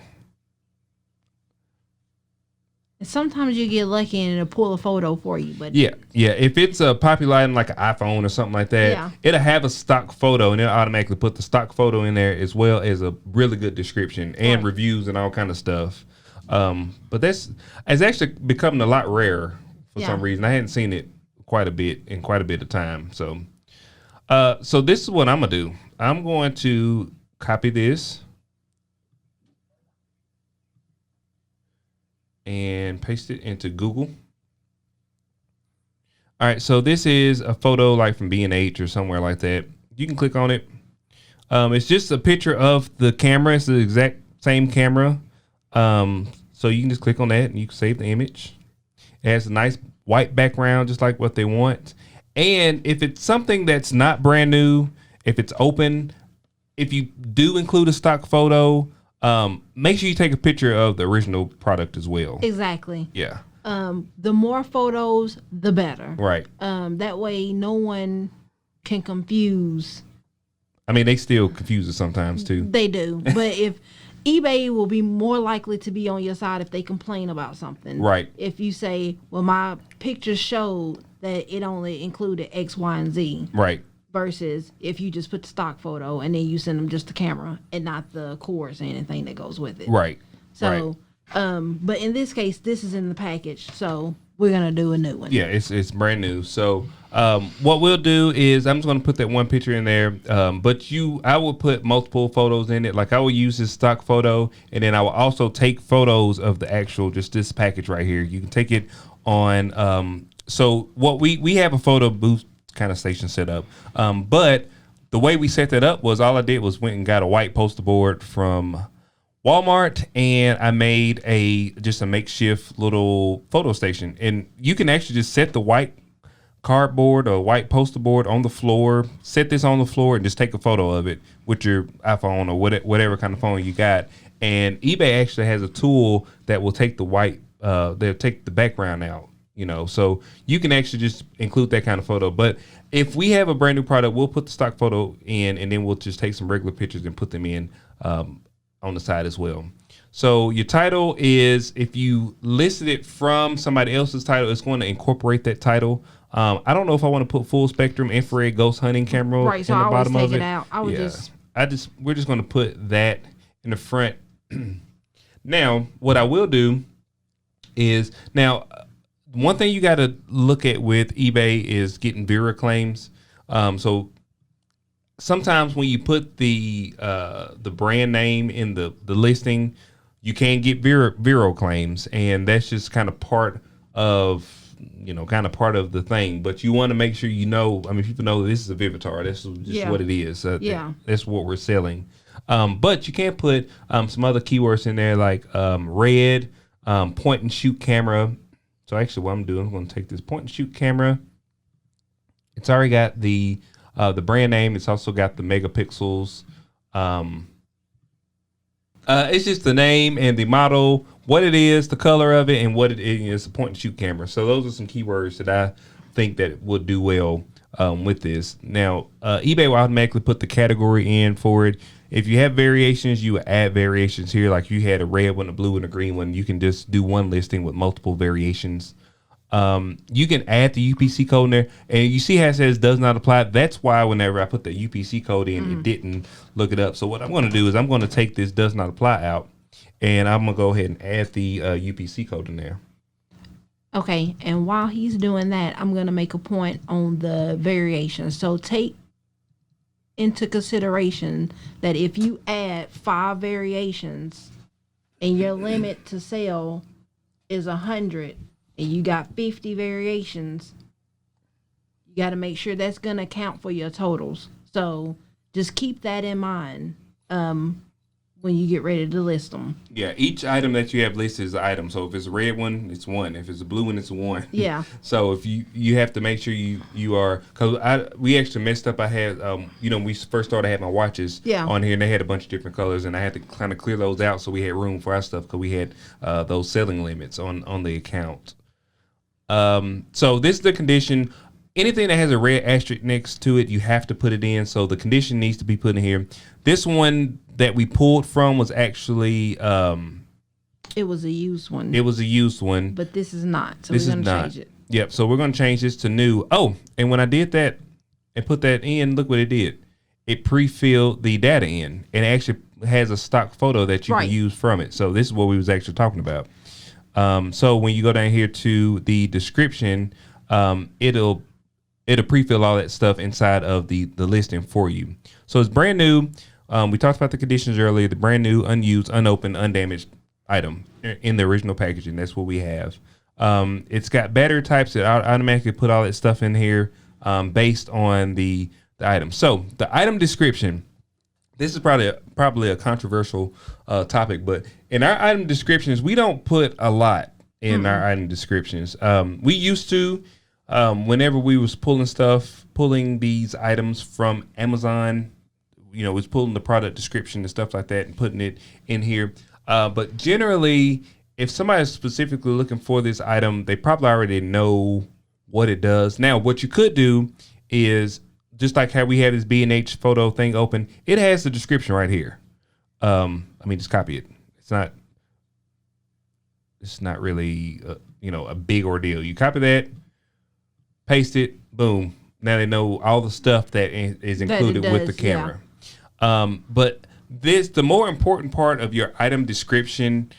And sometimes you get lucky and it'll pull a photo for you, but yeah. If it's a popular item like an iPhone or something like that, it'll have a stock photo and it'll automatically put the stock photo in there, as well as a really good description and reviews and all kind of stuff. But it's actually becoming a lot rarer for some reason. I hadn't seen it quite a bit of time. So, So this is what I'm gonna do. I'm going to copy this and paste it into Google. All right, so this is a photo like from B&H or somewhere like that. You can click on it. It's just a picture of the camera. It's the exact same camera. So you can just click on that and you can save the image. It has a nice white background, just like what they want. And if it's something that's not brand new, if it's open, if you do include a stock photo, make sure you take a picture of the original product as well. Exactly. Yeah. The more photos, the better. Right. That way no one can confuse. I mean, they still confuse us sometimes too. They do. But if eBay will be more likely to be on your side if they complain about something. Right. If you say, well, my pictures showed that it only included X, Y, and Z. Right. Versus if you just put the stock photo and then you send them just the camera and not the course or anything that goes with it. Right. So, but in this case, this is in the package. So we're going to do a new one. Yeah, it's brand new. So what we'll do is I'm just going to put that one picture in there. But I will put multiple photos in it. Like I will use this stock photo, and then I will also take photos of the actual, just this package right here. You can take it on. So what we have a photo booth kind of station set up. But the way we set that up was all I did was went and got a white poster board from Walmart, and I made just a makeshift little photo station. And you can actually just set the white cardboard or white poster board on the floor, set this on the floor, and just take a photo of it with your iPhone or whatever kind of phone you got. And eBay actually has a tool that will take the they'll take the background out. So you can actually just include that kind of photo. But if we have a brand new product, we'll put the stock photo in, and then we'll just take some regular pictures and put them in on the side as well. So your title is, if you listed it from somebody else's title, it's going to incorporate that title. I don't know if I want to put full spectrum infrared ghost hunting camera in the bottom of it. Out. We're just going to put that in the front. Now, what I will do is one thing you got to look at with eBay is getting Vera claims. So sometimes when you put the brand name in the listing, you can get Vero claims, and that's just kind of part of the thing. But you want to make sure people know this is a Vivitar. That's just what it is. That's what we're selling. But you can put some other keywords in there like red, point and shoot camera. So actually what I'm doing, I'm going to take this point and shoot camera. It's already got the brand name. It's also got the megapixels. It's just the name and the model, what it is, the color of it, and what it is, a point and shoot camera. So those are some keywords that I think that would do well with this. Now, eBay will automatically put the category in for it. If you have variations, you add variations here. Like you had a red one, a blue, and a green one. You can just do one listing with multiple variations. You can add the UPC code in there, and you see how it says does not apply. That's why whenever I put the UPC code in, it didn't look it up. So what I'm going to do is I'm going to take this does not apply out, and I'm going to go ahead and add the UPC code in there. Okay, and while he's doing that, I'm going to make a point on the variations. So take into consideration that if you add 5 variations and your limit to sell is 100 and you got 50 variations, you got to make sure that's going to count for your totals. So just keep that in mind when you get ready to list them. Yeah, each item that you have listed is an item. So if it's a red one, it's 1. If it's a blue one, it's a 1. Yeah. So if you have to make sure you are, because we actually messed up. I had when we first started, I had my watches on here, and they had a bunch of different colors, and I had to kind of clear those out so we had room for our stuff, because we had those selling limits on the account. So this is the condition. Anything that has a red asterisk next to it, you have to put it in. So the condition needs to be put in here. This one that we pulled from was actually it was a used one. It was a used one, but this is not. So we're going to change it. Yep. So we're going to change this to new. Oh, and when I did that and put that in, look what it did. It pre-filled the data in, and it actually has a stock photo that you can use from it. So this is what we was actually talking about. So when you go down here to the description, it'll it'll pre-fill all that stuff inside of the listing for you. So it's brand new. We talked about the conditions earlier. The brand new, unused, unopened, undamaged item in the original packaging. That's what we have. It's got battery types that automatically put all that stuff in here based on the item. So the item description. This is probably a controversial topic, but in our item descriptions, we don't put a lot in our item descriptions. We used to, whenever we was pulling these items from Amazon, was pulling the product description and stuff like that and putting it in here. But generally, if somebody's specifically looking for this item, they probably already know what it does. Now, what you could do is, just like how we have this B&H photo thing open, it has the description right here. Just copy it. It's not really, a big ordeal. You copy that, paste it, boom. Now they know all the stuff that is included with the camera. Yeah. But the more important part of your item description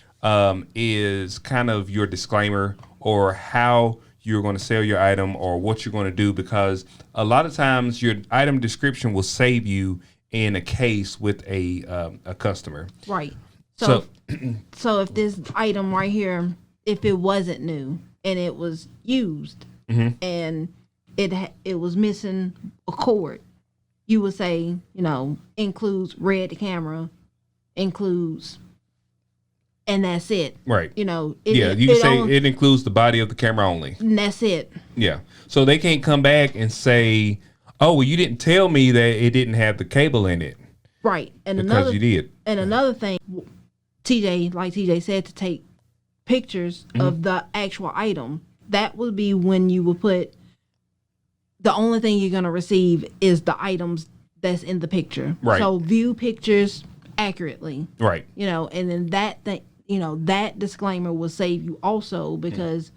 is kind of your disclaimer, or how you're going to sell your item, or what you're going to do, because a lot of times your item description will save you in a case with a customer. Right. So if this item right here, if it wasn't new and it was used and it was missing a cord, you would say, includes red camera, includes, and that's it. Right. You can say it includes the body of the camera only. And that's it. Yeah. So they can't come back and say, oh, well, you didn't tell me that it didn't have the cable in it. Right. And because you did. And another thing, TJ said, to take pictures of the actual item. That would be when you would put, the only thing you're going to receive is the items that's in the picture. Right. So view pictures accurately. Right. And then that thing, that disclaimer will save you also, because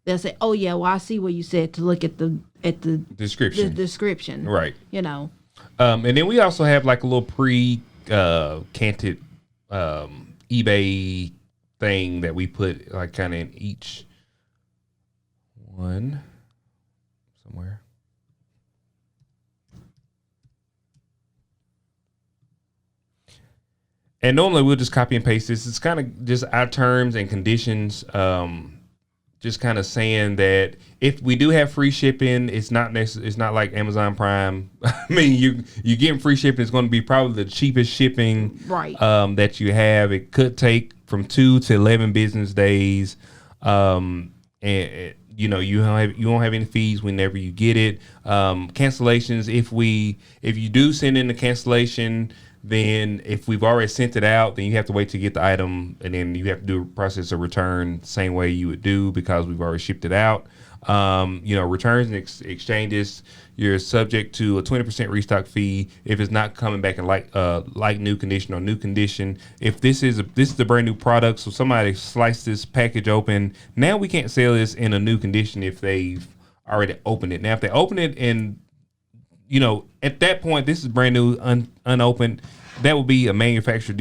they'll say, oh yeah, well, I see what you said, to look at the description. The description. Right. And then we also have like a little canted eBay thing that we put like kind of in each one somewhere. And normally we'll just copy and paste this. It's kind of just our terms and conditions, just kind of saying that if we do have free shipping, it's not like Amazon Prime. I mean, you getting free shipping. It's going to be probably the cheapest shipping that you have. It could take from 2 to 11 business days, and you won't have any fees whenever you get it. Cancellations, if you do send in the cancellation, then if we've already sent it out, then you have to wait to get the item, and then you have to do a process of return the same way you would do, because we've already shipped it out. Returns and exchanges, you're subject to a 20% restock fee if it's not coming back in like new condition or new condition. If this is a brand new product, so somebody sliced this package open, now we can't sell this in a new condition if they've already opened it. Now, if they open it and at that point, this is brand new, unopened, that would be a manufacturer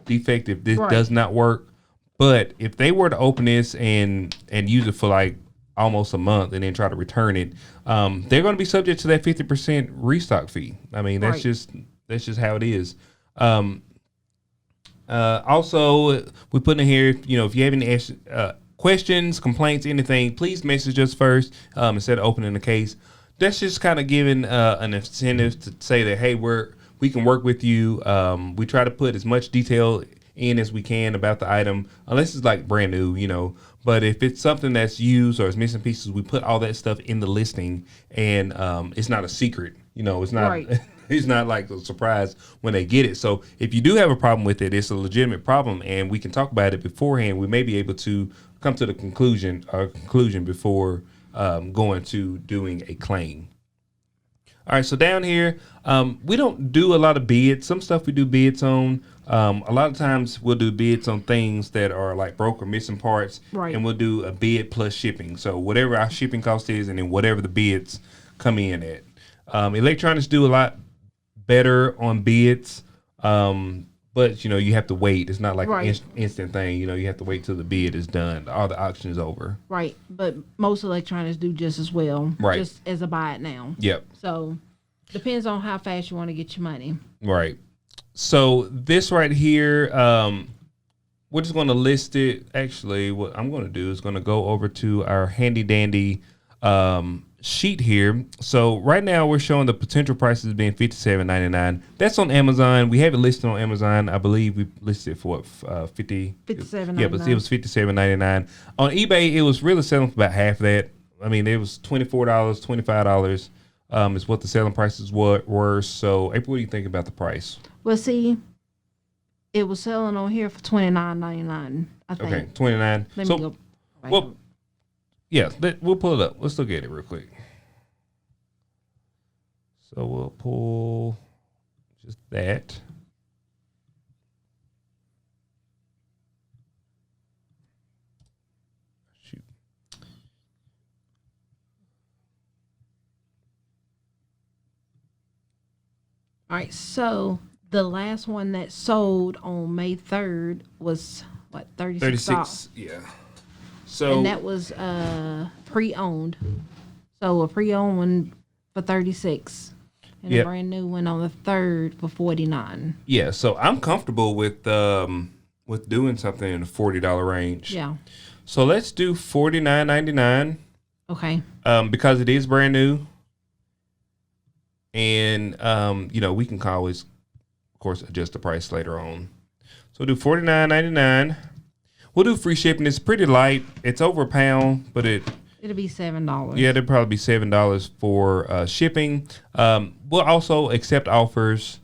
defect if this does not work. But if they were to open this and use it for like almost a month and then try to return it, they're going to be subject to that 50% restock fee. I mean, that's just how it is. Also, we put in here, if you have any questions, complaints, anything, please message us first instead of opening the case. That's just kind of giving an incentive to say that, hey, we can work with you. We try to put as much detail in as we can about the item, unless it's like brand new, But if it's something that's used or it's missing pieces, we put all that stuff in the listing, and it's not a secret. It's not it's not like a surprise when they get it. So if you do have a problem with it, it's a legitimate problem, and we can talk about it beforehand. We may be able to come to the conclusion before going to doing a claim. All right, so down here, we don't do a lot of bids. Some stuff we do bids on. A lot of times we'll do bids on things that are like broke or missing parts, and we'll do a bid plus shipping. So whatever our shipping cost is, and then whatever the bids come in at. Electronics do a lot better on bids. But you have to wait. It's not like Right. an instant thing. You have to wait till the bid is done, all the auction is over. Right. But most electronics do just as well. Right. Just as a buy it now. Yep. So depends on how fast you want to get your money. Right. So this right here, we're just going to list it. Actually, what I'm going to do is going to go over to our handy dandy sheet here. So right now we're showing the potential prices being $57.99. That's on Amazon. We have it listed on Amazon. I believe we listed it for what, $57.99. Yeah, but it was $57.99. On eBay, it was really selling for about half that. I mean, it was $24, $25 is what the selling prices were. So April, what do you think about the price? Well, see, it was selling on here for $29.99. I think. Okay, 29. Let so, me go. Well, yeah, we'll pull it up. Let's look at it real quick. So we'll pull just that. Shoot. All right, so the last one that sold on May 3rd was what, $36? 36, yeah. So and that was pre-owned. So a pre-owned one for 36 and a brand new one on the 3rd for 49. Yeah, so I'm comfortable with doing something in the $40 range. Yeah. So let's do $49.99. Okay. Because it is brand new. And we can always, of course, adjust the price later on. So we'll do $49.99. We'll do free shipping. It's pretty light. It's over £1, but it'll be $7. Yeah, it'll probably be $7 for shipping. We'll also accept offers.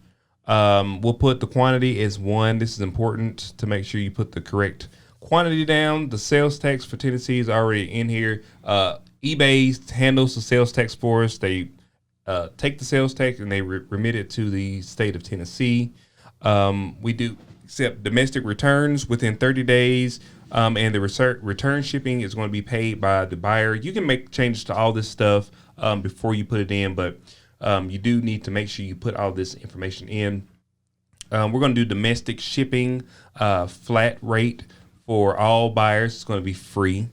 We'll put the quantity as 1. This is important to make sure you put the correct quantity down. The sales tax for Tennessee is already in here. eBay handles the sales tax for us. They take the sales tax and they remit it to the state of Tennessee. We do accept domestic returns within 30 days. And the return shipping is going to be paid by the buyer. You can make changes to all this stuff before you put it in, but you do need to make sure you put all this information in. We're going to do domestic shipping, flat rate for all buyers. It's going to be free.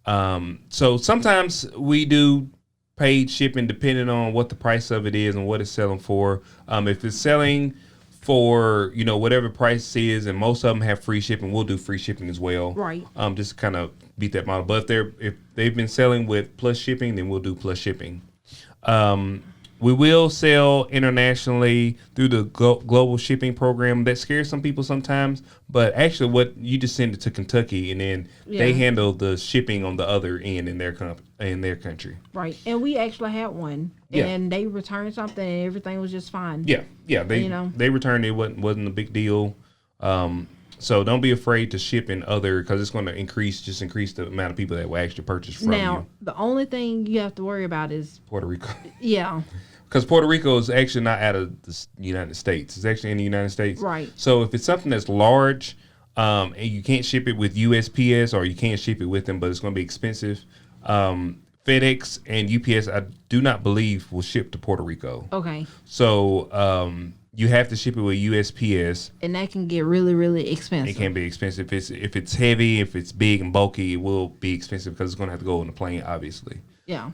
So sometimes we do paid shipping depending on what the price of it is and what it's selling for. If it's selling for whatever price is, and most of them have free shipping, we'll do free shipping as well. Right. Just kind of beat that model. But if they've been selling with plus shipping, then we'll do plus shipping. We will sell internationally through the global shipping program. That scares some people sometimes, but actually, what you just send it to Kentucky, and then they handle the shipping on the other end in their country. Right, and we actually had one, and they returned something, and everything was just fine. Yeah, they returned it. wasn't a big deal. So don't be afraid to ship in other, because it's going to increase the amount of people that will actually purchase from you. Now, the only thing you have to worry about is Puerto Rico. Yeah. Because Puerto Rico is actually not out of the United States. It's actually in the United States. Right. So if it's something that's large, and you can't ship it with USPS, or you can't ship it with them, but it's going to be expensive, FedEx and UPS, I do not believe, will ship to Puerto Rico. Okay. So you have to ship it with USPS. And that can get really, really expensive. It can be expensive. If it's heavy, if it's big and bulky, it will be expensive because it's going to have to go on the plane, obviously. Yeah.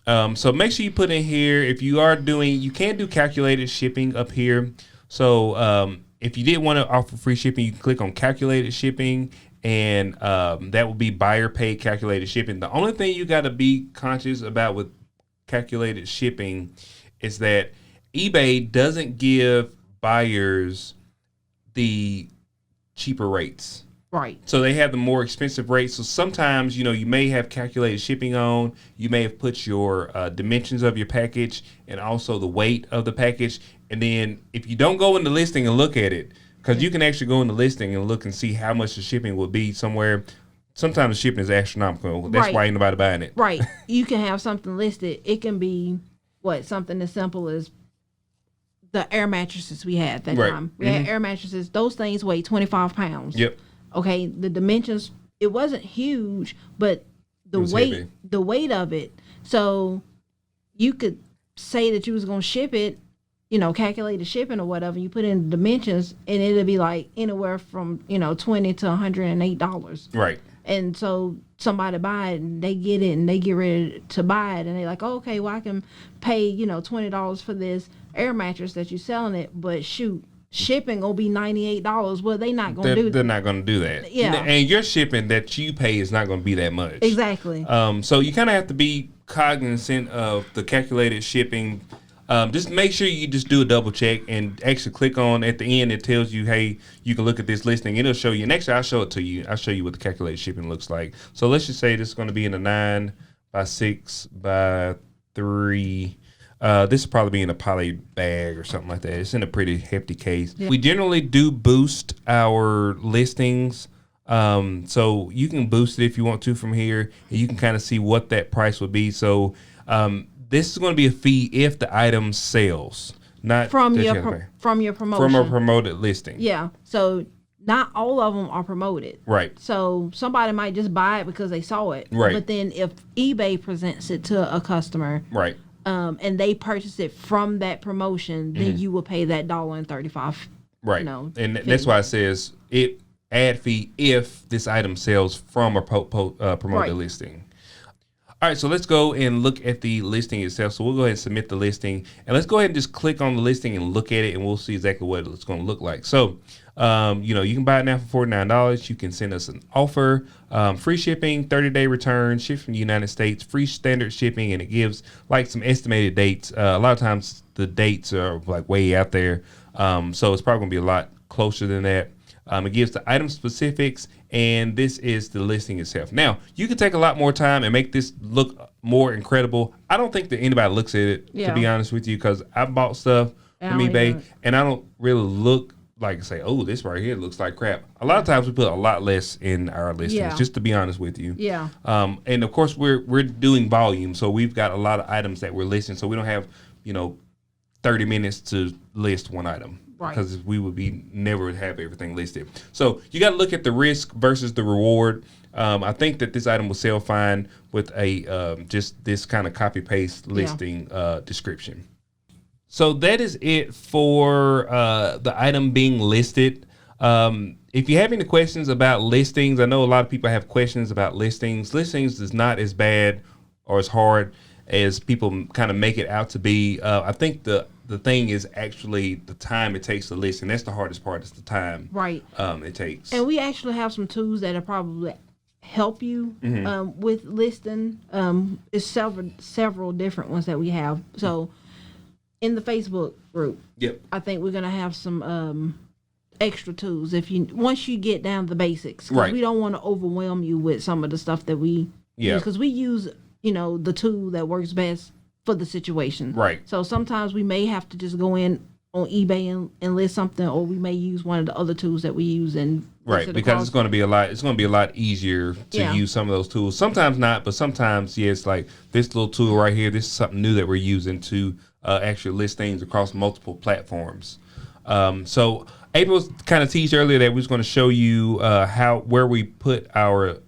So make sure you put in here, if you are doing, you can do calculated shipping up here. So if you did want to offer free shipping, you can click on calculated shipping, and that will be buyer paid calculated shipping. The only thing you got to be conscious about with calculated shipping is that eBay doesn't give buyers the cheaper rates. Right. So they have the more expensive rates. So sometimes, you may have calculated shipping on. You may have put your dimensions of your package and also the weight of the package. And then if you don't go in the listing and look at it, because you can actually go in the listing and look and see how much the shipping will be somewhere. Sometimes the shipping is astronomical. That's why ain't nobody buying it. Right. You can have something listed. It can be something as simple as the air mattresses we had that time. We had air mattresses. Those things weigh 25 pounds. Yep. Okay, the dimensions, it wasn't huge, but the weight of it. So you could say that you was going to ship it calculate the shipping or whatever, you put in the dimensions, and it'll be like anywhere from $20 to $108. Right. And so somebody buy it and they get it and they get ready to buy it, and they're like, oh, okay, well I can pay $20 for this air mattress that you're selling it, but shoot, shipping gonna be $98. Well, they're not gonna They're not gonna do that. Yeah. And your shipping that you pay is not gonna be that much. Exactly. So you kind of have to be cognizant of the calculated shipping. Just make sure you just do a double check and actually click on at the end. It tells you, hey, you can look at this listing. It'll show you. And actually, I'll show it to you. I'll show you what the calculated shipping looks like. So let's just say this is going to be in a 9x6x3. This will probably be in a poly bag or something like that. It's in a pretty hefty case. Yeah. We generally do boost our listings. So you can boost it if you want to from here, and you can kind of see what that price would be. So, this is going to be a fee if the item sells, not from your promotion. From a promoted listing. Yeah. So not all of them are promoted. Right. So somebody might just buy it because they saw it. Right. But then if eBay presents it to a customer, right, and they purchase it from that promotion, then you will pay that $1.35. Right. And that's why it says ad fee if this item sells from a promoted listing. All right, so let's go and look at the listing itself. So we'll go ahead and submit the listing, and let's go ahead and just click on the listing and look at it, and we'll see exactly what it's going to look like. So, you can buy it now for $49. You can send us an offer, free shipping, 30-day return, ship from the United States, free standard shipping, and it gives like some estimated dates. A lot of times the dates are like way out there, so it's probably going to be a lot closer than that. It gives the item specifics, and this is the listing itself. Now, you can take a lot more time and make this look more incredible. I don't think that anybody looks at it, to be honest with you, because I bought stuff from eBay, and I don't really look like say, oh, this right here looks like crap. A lot of times we put a lot less in our listings, just to be honest with you. Yeah. And of course, we're doing volume, so we've got a lot of items that we're listing, so we don't have 30 minutes to list one item. Right. Because we would never have everything listed. So you got to look at the risk versus the reward. I think that this item will sell fine with a just this kind of copy paste listing description. So that is it for the item being listed. If you have any questions about listings, I know a lot of people have questions about listings. Listings is not as bad or as hard as people kind of make it out to be. I think the thing is actually the time it takes to list, and that's the hardest part, is the time it takes. And we actually have some tools that'll probably help you with listing. It's several different ones that we have. So in the Facebook group, I think we're gonna have some extra tools once you get down to the basics. Right. We don't want to overwhelm you with some of the stuff that we use, because we use the tool that works best for the situation. Right. So sometimes we may have to just go in on eBay and list something, or we may use one of the other tools that we use and because it's going to be a lot easier to use some of those tools. Sometimes not, but sometimes it's like this little tool right here. This is something new that we're using to actually list things across multiple platforms. So April kind of teased earlier that we was going to show you where we put our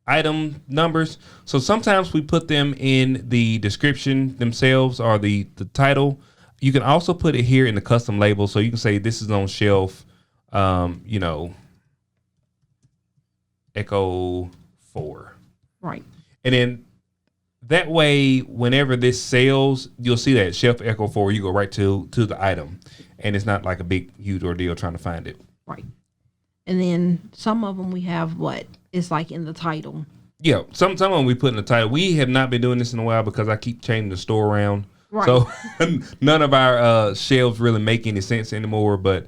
item numbers. So sometimes we put them in the description themselves or the title. You can also put it here in the custom label. So you can say this is on shelf, Echo 4. Right. And then that way, whenever this sells, you'll see that shelf Echo 4, you go right to the item. And it's not like a big, huge ordeal trying to find it. Right. And then some of them we have it's like in the title. Yeah, some of them we put in the title. We have not been doing this in a while because I keep changing the store around. Right. So none of our shelves really make any sense anymore. But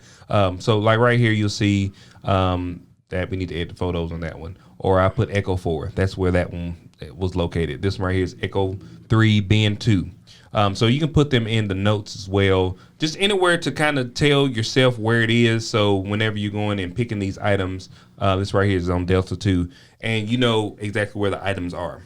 so like right here, you'll see that we need to add the photos on that one. Or I put Echo 4. That's where that one was located. This one right here is Echo 3 Bin 2. So you can put them in the notes as well, just anywhere to kind of tell yourself where it is. So whenever you're going and picking these items, this right here is on Delta 2, and you know exactly where the items are.